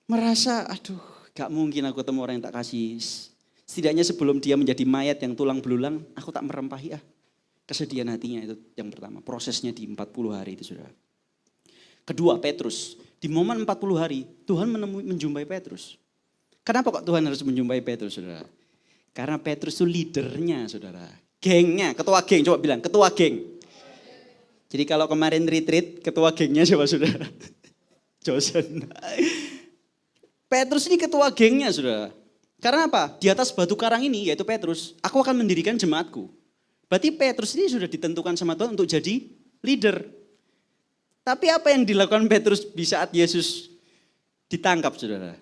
merasa aduh gak mungkin aku ketemu orang yang tak kasih. Setidaknya sebelum dia menjadi mayat yang tulang belulang. Aku tak merempahi kesedihan hatinya itu yang pertama. Prosesnya di 40 hari itu saudara. Kedua Petrus. Di momen 40 hari, Tuhan menjumpai Petrus. Kenapa kok Tuhan harus menjumpai Petrus, saudara? Karena Petrus itu leadernya, saudara. Gengnya, ketua geng, coba bilang, ketua geng. Jadi kalau kemarin retreat, ketua gengnya siapa, saudara? Josen. Petrus ini ketua gengnya, saudara. Karena apa? Di atas batu karang ini, yaitu Petrus, aku akan mendirikan jemaatku. Berarti Petrus ini sudah ditentukan sama Tuhan untuk jadi leader. Tapi apa yang dilakukan Petrus di saat Yesus ditangkap, saudara?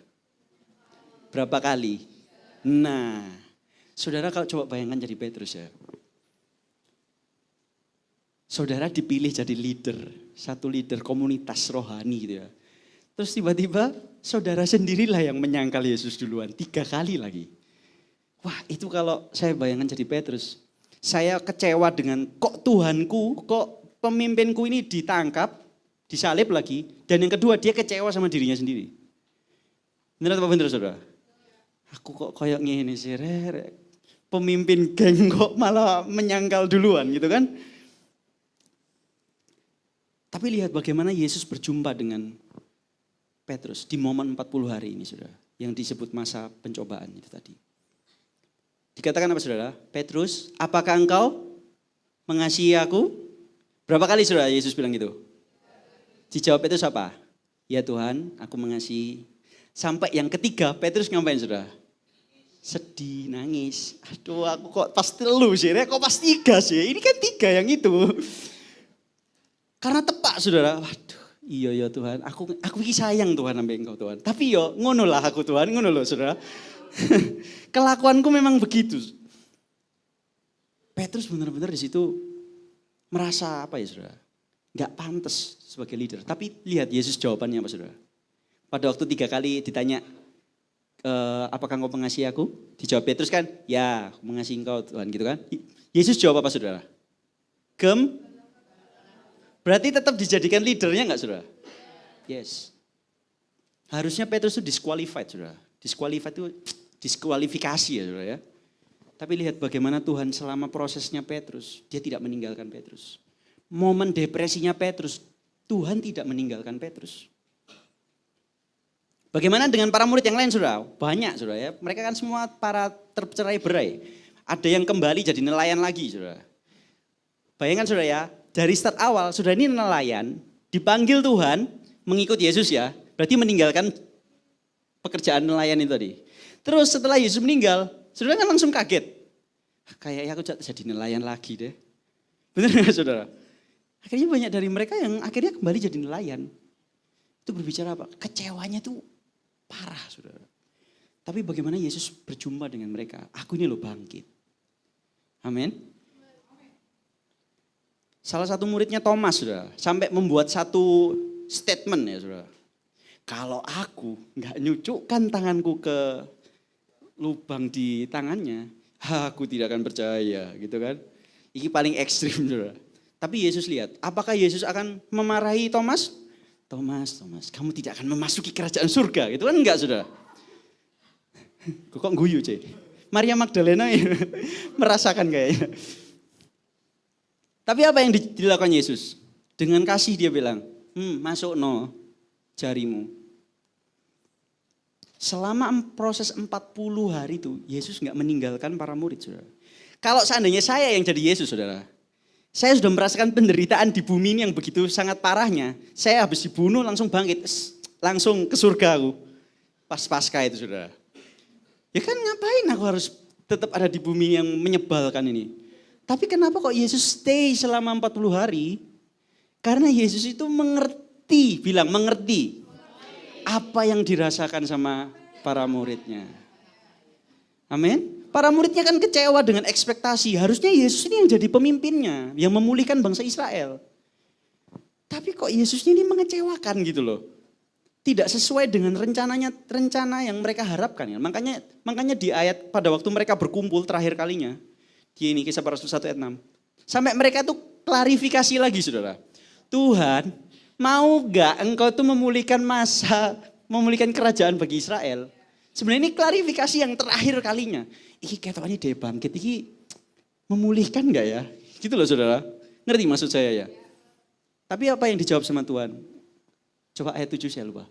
Berapa kali? Nah, saudara kalau coba bayangkan jadi Petrus ya. Saudara dipilih jadi leader, satu leader komunitas rohani gitu ya. Terus tiba-tiba saudara sendirilah yang menyangkal Yesus duluan, 3 kali lagi. Wah, itu kalau saya bayangkan jadi Petrus, saya kecewa dengan kok Tuhanku, kok pemimpinku ini ditangkap, disalib lagi. Dan yang kedua dia kecewa sama dirinya sendiri. Benar atau benar saudara? Aku kok kayak gini sih, pemimpin geng kok malah menyangkal duluan gitu kan. Tapi lihat bagaimana Yesus berjumpa dengan Petrus di momen 40 hari ini saudara. Yang disebut masa pencobaan itu tadi. Dikatakan apa saudara? Petrus, apakah engkau mengasihi aku? Berapa kali saudara Yesus bilang gitu? Dijawab Petrus apa? Ya Tuhan, aku mengasihi. Sampai yang ketiga Petrus ngapain saudara? Sedih, nangis. Aduh aku kok pas 3 sih, kok pas 3 sih? Ini kan 3 yang itu. Karena tepak saudara, waduh iya Tuhan, aku ini sayang Tuhan sampai engkau Tuhan. Tapi ngono lah aku Tuhan, ngono loh saudara. Kelakuanku memang begitu. Petrus benar-benar di situ merasa apa ya saudara, gak pantas sebagai leader. Tapi lihat Yesus jawabannya apa saudara. Pada waktu 3 kali ditanya, apakah engkau mengasihi aku? Dijawab Petrus kan, ya aku mengasihi engkau Tuhan gitu kan. Yesus jawab apa saudara? Berarti tetap dijadikan leadernya enggak saudara? Yes. Harusnya Petrus itu disqualified saudara. Disqualified itu diskualifikasi ya saudara ya. Tapi lihat bagaimana Tuhan selama prosesnya Petrus, dia tidak meninggalkan Petrus. Momen depresinya Petrus, Tuhan tidak meninggalkan Petrus. Bagaimana dengan para murid yang lain saudara? Banyak saudara ya. Mereka kan semua para tercerai-berai. Ada yang kembali jadi nelayan lagi saudara. Bayangkan saudara ya. Dari start awal, sudah ini nelayan, dipanggil Tuhan, mengikut Yesus ya, berarti meninggalkan pekerjaan nelayan itu tadi. Terus setelah Yesus meninggal, saudara kan langsung kaget. Kayaknya aku jadi nelayan lagi deh. Benar nggak saudara? Akhirnya banyak dari mereka yang akhirnya kembali jadi nelayan. Itu berbicara apa? Kecewanya tuh parah saudara. Tapi bagaimana Yesus berjumpa dengan mereka? Aku ini loh bangkit. Amin. Salah satu muridnya Thomas saudara, sampai membuat satu statement ya saudara. Kalau aku nggak nyucukkan tanganku ke lubang di tangannya, aku tidak akan percaya gitu kan. Ini paling ekstrim saudara. Tapi Yesus lihat, apakah Yesus akan memarahi Thomas? Thomas, kamu tidak akan memasuki kerajaan surga gitu kan enggak saudara. Kok guyu cek? Maria Magdalena ya, merasakan kayaknya. Tapi apa yang dilakukan Yesus? Dengan kasih dia bilang, masuk jarimu. Selama proses 40 hari itu, Yesus gak meninggalkan para murid saudara. Kalau seandainya saya yang jadi Yesus saudara, saya sudah merasakan penderitaan di bumi ini yang begitu sangat parahnya. Saya habis dibunuh langsung bangkit, langsung ke surga aku. Pas Paskah itu saudara. Ya kan ngapain aku harus tetap ada di bumi yang menyebalkan ini. Tapi kenapa kok Yesus stay selama 40 hari? Karena Yesus itu mengerti apa yang dirasakan sama para muridnya. Amin. Para muridnya kan kecewa dengan ekspektasi. Harusnya Yesus ini yang jadi pemimpinnya, yang memulihkan bangsa Israel. Tapi kok Yesusnya ini mengecewakan gitu loh. Tidak sesuai dengan rencana yang mereka harapkan ya. Makanya di ayat pada waktu mereka berkumpul terakhir kalinya. Di ini Kisah Para Rasul 1 ayat 6. Sampai mereka tuh klarifikasi lagi saudara. Tuhan, mau gak engkau tuh memulihkan kerajaan bagi Israel? Sebenarnya ini klarifikasi yang terakhir kalinya. Iki ketoknya dia bangkit, iki memulihkan gak ya? Gitu loh saudara. Ngerti maksud saya ya? Tapi apa yang dijawab sama Tuhan? Coba ayat 7 saya lupa.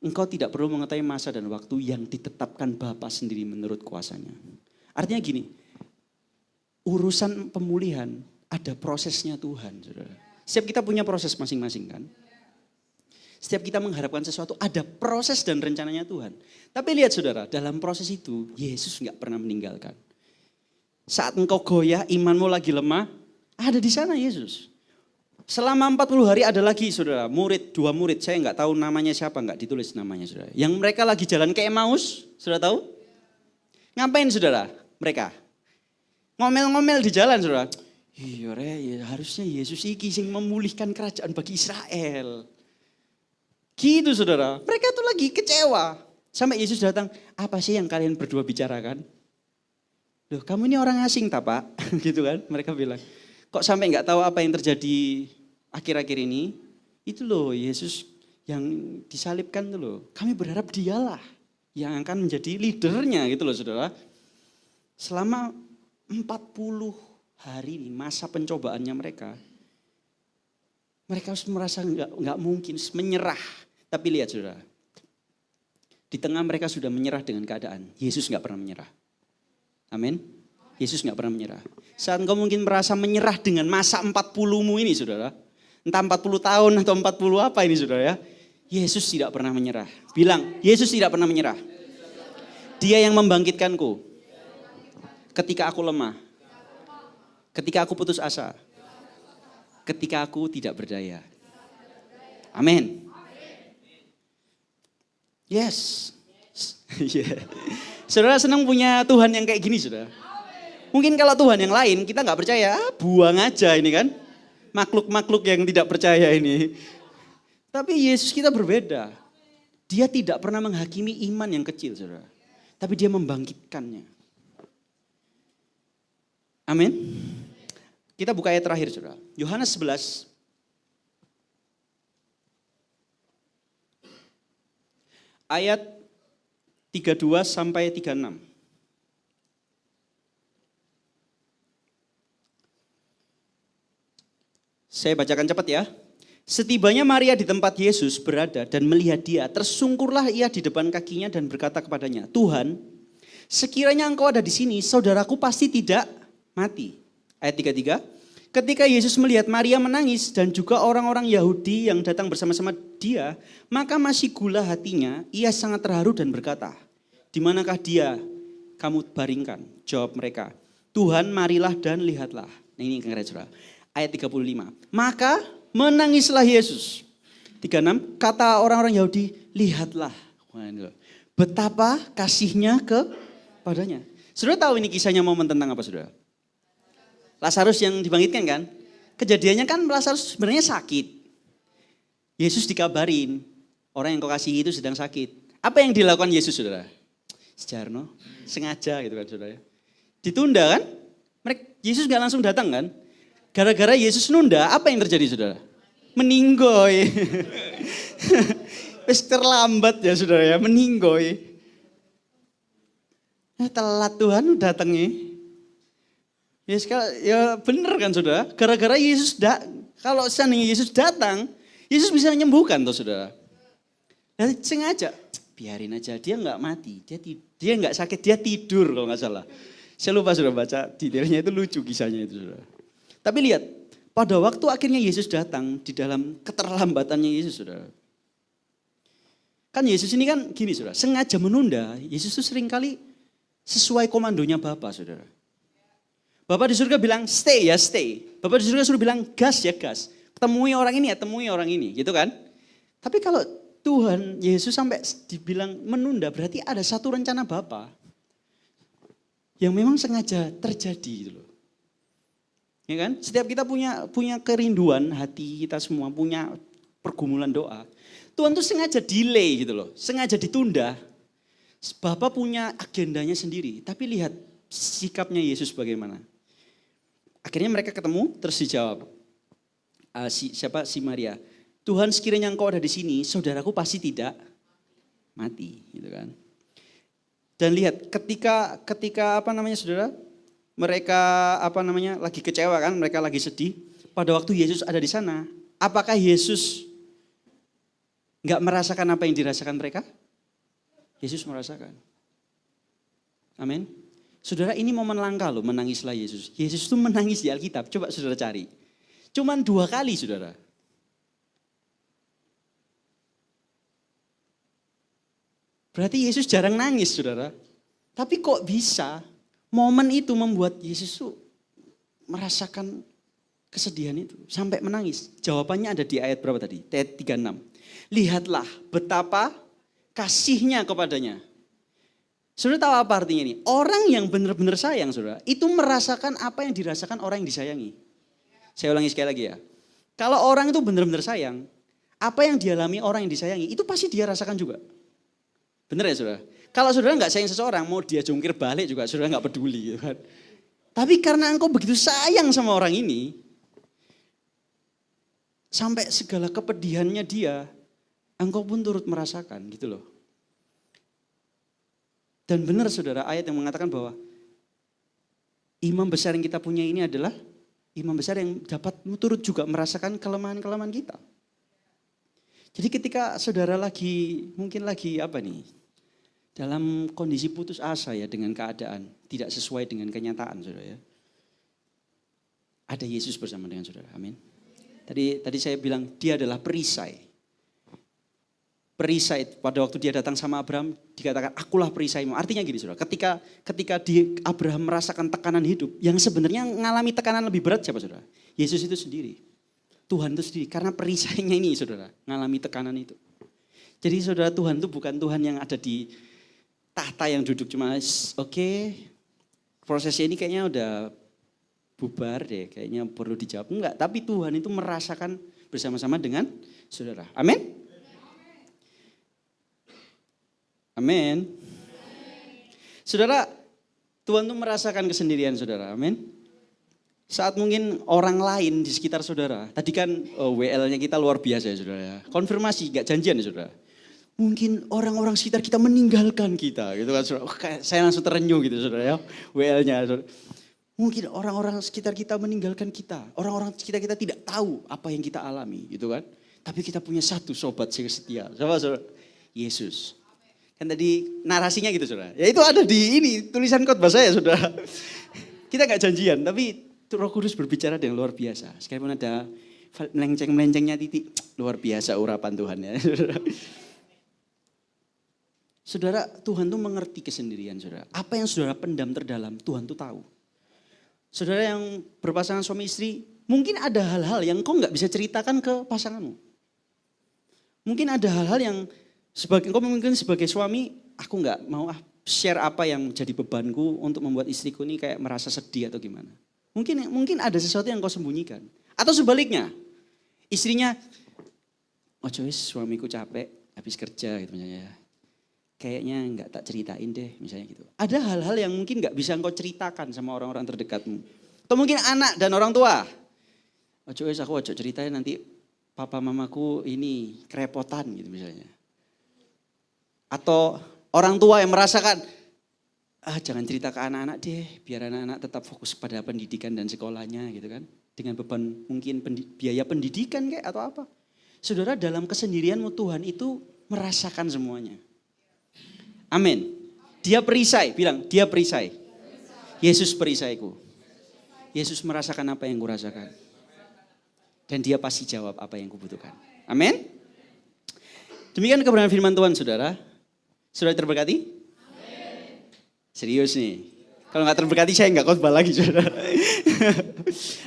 Engkau tidak perlu mengetahui masa dan waktu yang ditetapkan Bapa sendiri menurut kuasanya. Artinya gini, urusan pemulihan ada prosesnya Tuhan saudara. Setiap kita punya proses masing-masing kan. Setiap kita mengharapkan sesuatu ada proses dan rencananya Tuhan. Tapi lihat saudara, dalam proses itu Yesus gak pernah meninggalkan. Saat engkau goyah, imanmu lagi lemah, ada di sana Yesus. Selama 40 hari ada lagi saudara, dua murid, saya nggak tahu namanya siapa, nggak ditulis namanya saudara. Yang mereka lagi jalan ke Emmaus, saudara tahu? Ngapain saudara mereka? Ngomel-ngomel di jalan saudara. Iya ya, harusnya Yesus iki sing memulihkan kerajaan bagi Israel. Gitu saudara, mereka tuh lagi kecewa. Sampai Yesus datang, apa sih yang kalian berdua bicarakan? Loh kamu ini orang asing tak pak? Gitu kan, mereka bilang. Kok sampai nggak tahu apa yang terjadi akhir-akhir ini? Itu loh Yesus yang disalibkan tuh loh. Kami berharap dialah yang akan menjadi leadernya gitu loh saudara. Selama 40 hari ini masa pencobaannya mereka harus merasa nggak mungkin menyerah. Tapi lihat saudara, di tengah mereka sudah menyerah dengan keadaan. Yesus nggak pernah menyerah. Amin. Yesus nggak pernah menyerah. Saat engkau mungkin merasa menyerah dengan masa 40-mu ini saudara. Entah 40 tahun atau 40 apa ini saudara ya. Yesus tidak pernah menyerah. Bilang, Yesus tidak pernah menyerah. Dia yang membangkitkanku. Ketika aku lemah. Ketika aku putus asa. Ketika aku tidak berdaya. Amin. Yes. Yeah. Saudara senang punya Tuhan yang kayak gini saudara. Mungkin kalau Tuhan yang lain kita nggak percaya, buang aja ini kan. Makhluk-makhluk yang tidak percaya ini. Tapi Yesus kita berbeda. Dia tidak pernah menghakimi iman yang kecil saudara. Tapi dia membangkitkannya. Amin. Kita buka ayat terakhir saudara. Yohanes 11. Ayat 32 sampai 36. Saya bacakan cepat ya. Setibanya Maria di tempat Yesus berada dan melihat dia, tersungkurlah ia di depan kakinya dan berkata kepadanya, Tuhan, sekiranya engkau ada di sini, saudaraku pasti tidak mati. Ayat 33, ketika Yesus melihat Maria menangis dan juga orang-orang Yahudi yang datang bersama-sama dia, maka masih gula hatinya, ia sangat terharu dan berkata, di manakah dia kamu baringkan? Jawab mereka, Tuhan marilah dan lihatlah. Nah, ini keren saudara. Ayat 35. Maka menangislah Yesus. 36. Kata orang-orang Yahudi, lihatlah. Betapa kasihnya kepadanya. Saudara tahu ini kisahnya momen tentang apa saudara? Lazarus yang dibangkitkan kan? Kejadiannya kan Lazarus sebenarnya sakit. Yesus dikabarin, orang yang kau kasihi itu sedang sakit. Apa yang dilakukan Yesus saudara? Sejarno, sengaja gitu kan saudara. Ditunda kan? Yesus gak langsung datang kan? Gara-gara Yesus nunda, apa yang terjadi saudara? Meninggoy. Wes terlambat ya saudara ya, meninggoy. Telat Tuhan datangnya. Ya bener kan saudara, gara-gara Yesus kalau seandainya Yesus datang, Yesus bisa menyembuhkan tuh saudara. Dan sengaja, biarin aja, dia nggak mati, dia nggak sakit, dia tidur kalau nggak salah. Saya lupa sudah baca detailnya, itu lucu kisahnya itu saudara. Tapi lihat, pada waktu akhirnya Yesus datang di dalam keterlambatannya Yesus saudara. Kan Yesus ini kan gini saudara, sengaja menunda, Yesus itu seringkali sesuai komandonya Bapa saudara. Bapak di surga bilang stay ya stay. Bapak di surga suruh bilang gas ya gas. Temui orang ini ya temui orang ini gitu kan. Tapi kalau Tuhan Yesus sampai dibilang menunda berarti ada satu rencana Bapa yang memang sengaja terjadi gitu loh. Ya kan? Setiap kita punya kerinduan hati kita semua, punya pergumulan doa. Tuhan tuh sengaja delay gitu loh, sengaja ditunda. Bapak punya agendanya sendiri, tapi lihat sikapnya Yesus bagaimana. Akhirnya mereka ketemu, terus dijawab. Si Maria, Tuhan sekiranya engkau ada di sini, saudaraku pasti tidak mati, gitu kan. Dan lihat ketika apa namanya saudara, mereka lagi kecewa kan, mereka lagi sedih. Pada waktu Yesus ada di sana, apakah Yesus nggak merasakan apa yang dirasakan mereka? Yesus merasakan. Amin. Saudara ini momen langka loh, menangislah Yesus. Yesus itu menangis di Alkitab, coba saudara cari. Cuman 2 kali saudara. Berarti Yesus jarang nangis saudara. Tapi kok bisa momen itu membuat Yesus tuh merasakan kesedihan itu sampai menangis. Jawabannya ada di ayat berapa tadi? Ayat 36. Lihatlah betapa kasihnya kepadanya. Saudara tahu apa artinya ini? Orang yang benar-benar sayang, saudara, itu merasakan apa yang dirasakan orang yang disayangi. Saya ulangi sekali lagi ya. Kalau orang itu benar-benar sayang, apa yang dialami orang yang disayangi, itu pasti dia rasakan juga. Benar ya saudara? Kalau saudara nggak sayang seseorang, mau dia jungkir balik juga, saudara nggak peduli. Gitu kan. Tapi karena engkau begitu sayang sama orang ini, sampai segala kepedihannya dia, engkau pun turut merasakan gitu loh. Dan benar saudara, ayat yang mengatakan bahwa imam besar yang kita punya ini adalah imam besar yang dapat turut juga merasakan kelemahan-kelemahan kita. Jadi ketika saudara mungkin lagi dalam kondisi putus asa ya dengan keadaan, tidak sesuai dengan kenyataan saudara ya. Ada Yesus bersama dengan saudara, amin. Tadi saya bilang dia adalah perisai. Perisai pada waktu dia datang sama Abraham dikatakan akulah perisaimu. Artinya gini saudara, ketika Abraham merasakan tekanan hidup, yang sebenarnya mengalami tekanan lebih berat siapa saudara? Yesus itu sendiri. Tuhan itu sendiri, karena perisainya ini saudara, mengalami tekanan itu. Jadi saudara, Tuhan itu bukan Tuhan yang ada di tahta yang duduk cuma oke, prosesnya ini kayaknya udah bubar deh, kayaknya perlu dijawab. Enggak, tapi Tuhan itu merasakan bersama-sama dengan saudara. Amin. Amin. Saudara, Tuhan itu merasakan kesendirian saudara, amin. Saat mungkin orang lain di sekitar saudara, tadi kan WL-nya kita luar biasa ya saudara ya. Konfirmasi, gak janjian ya saudara. Mungkin orang-orang sekitar kita meninggalkan kita gitu kan saudara. Saya langsung terenyuh gitu saudara ya, WL-nya saudara. Mungkin orang-orang sekitar kita meninggalkan kita. Orang-orang sekitar kita tidak tahu apa yang kita alami gitu kan. Tapi kita punya satu sobat setia. Siapa saudara? Yesus. Kan tadi narasinya gitu saudara. Ya itu ada di ini tulisan khotbah saya saudara. Kita gak janjian tapi Roh Kudus berbicara dengan luar biasa. Sekalipun ada melenceng-melencengnya titik. Luar biasa urapan Tuhan ya. Saudara, Tuhan tuh mengerti kesendirian saudara. Apa yang saudara pendam terdalam, Tuhan tuh tahu. Saudara yang berpasangan suami istri, mungkin ada hal-hal yang kau gak bisa ceritakan ke pasanganmu. Mungkin ada hal-hal yang kau mungkin sebagai suami, aku gak mau share apa yang jadi bebanku untuk membuat istriku ini kayak merasa sedih atau gimana. Mungkin ada sesuatu yang kau sembunyikan. Atau sebaliknya, istrinya, suamiku capek habis kerja gitu misalnya. Kayaknya gak tak ceritain deh misalnya gitu. Ada hal-hal yang mungkin gak bisa engkau ceritakan sama orang-orang terdekatmu. Atau mungkin anak dan orang tua. Aku ceritain nanti papa mamaku ini kerepotan gitu misalnya. Atau orang tua yang merasakan, jangan cerita ke anak-anak deh, biar anak-anak tetap fokus pada pendidikan dan sekolahnya gitu kan. Dengan beban mungkin biaya pendidikan kayak atau apa. Saudara, dalam kesendirianmu Tuhan itu merasakan semuanya. Amin. Dia perisai, bilang dia perisai. Yesus perisaiku. Yesus merasakan apa yang kurasakan. Dan dia pasti jawab apa yang kubutuhkan. Amin. Demikian kebenaran firman Tuhan saudara. Sudah terberkati? Amin. Serius nih. Kalau gak terberkati saya gak khotbah lagi saudara.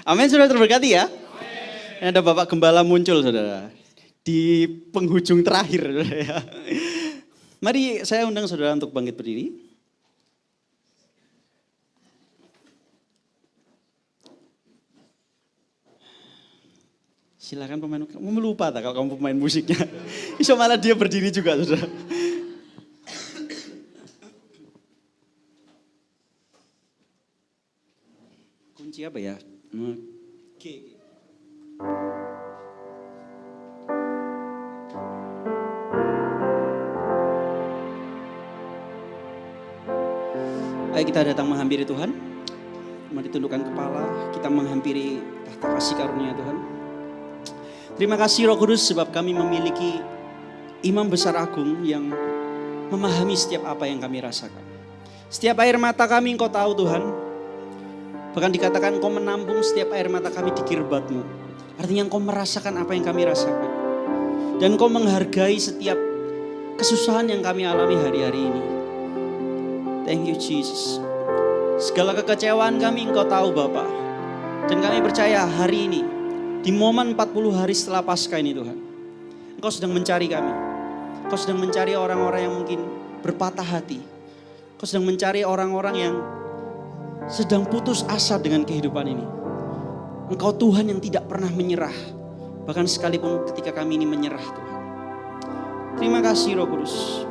Amin, sudah terberkati ya? Amin. Ada Bapak Gembala muncul saudara. Di penghujung terakhir saudara ya. Mari saya undang saudara untuk bangkit berdiri. Silakan pemain, kamu lupa tak kalau kamu pemain musiknya. Bisa malah dia berdiri juga saudara. Kunci apa ya? G. Ayo kita datang menghampiri Tuhan. Mari tundukkan kepala, kita menghampiri tahta kasih karunia Tuhan. Terima kasih Roh Kudus sebab kami memiliki imam besar agung yang memahami setiap apa yang kami rasakan. Setiap air mata kami Engkau tahu Tuhan. Bahkan dikatakan Engkau menampung setiap air mata kami di kirbat-Mu. Artinya Engkau merasakan apa yang kami rasakan. Dan Engkau menghargai setiap kesusahan yang kami alami hari-hari ini. Thank you Jesus. Segala kekecewaan kami Engkau tahu Bapa. Dan kami percaya hari ini, di momen 40 hari setelah Paskah ini Tuhan, Engkau sedang mencari kami. Engkau sedang mencari orang-orang yang mungkin berpatah hati. Engkau sedang mencari orang-orang yang sedang putus asa dengan kehidupan ini. Engkau Tuhan yang tidak pernah menyerah. Bahkan sekalipun ketika kami ini menyerah Tuhan. Terima kasih Roh Kudus.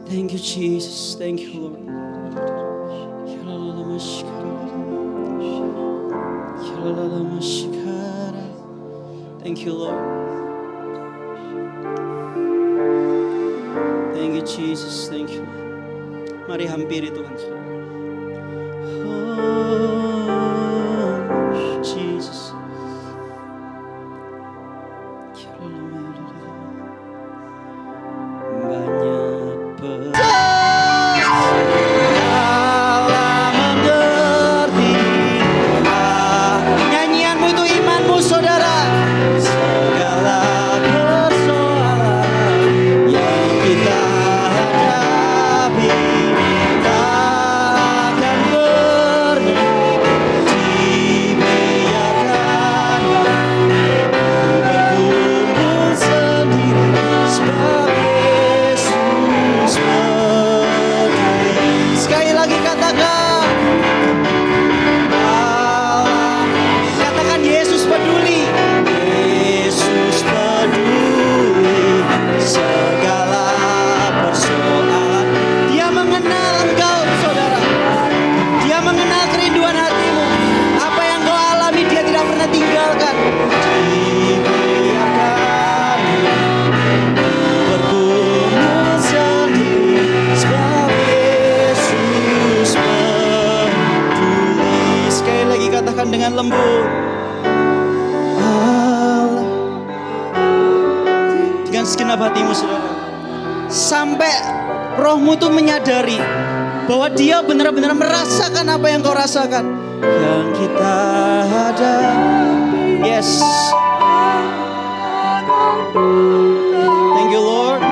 Thank you Jesus, thank you Lord. Thank you Lord. Thank you Jesus, thank you. Mari hampiri Tuhan. Oh Jesus. Dengan lembut, dengan segenap hatimu saudara, sampai rohmu itu menyadari bahwa dia benar-benar merasakan apa yang kau rasakan. Yang kita ada, yes. Thank you Lord.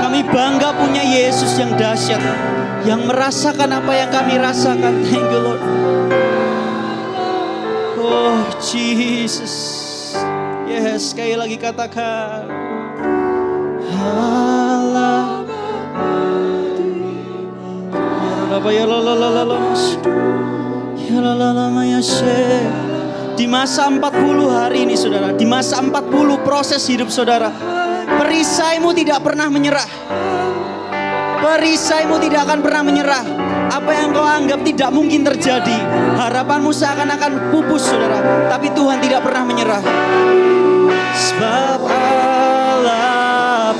Kami bangga punya Yesus yang dahsyat, yang merasakan apa yang kami rasakan. Thank you Lord. Oh Jesus, yes, sekali lagi katakan Allah. Di masa 40 hari ini saudara, di masa 40 proses hidup saudara, perisaimu tidak pernah menyerah. Perisaimu tidak akan pernah menyerah. Apa yang kau anggap tidak mungkin terjadi, harapanmu seakan-akan pupus saudara, tapi Tuhan tidak pernah menyerah. Sebab Allah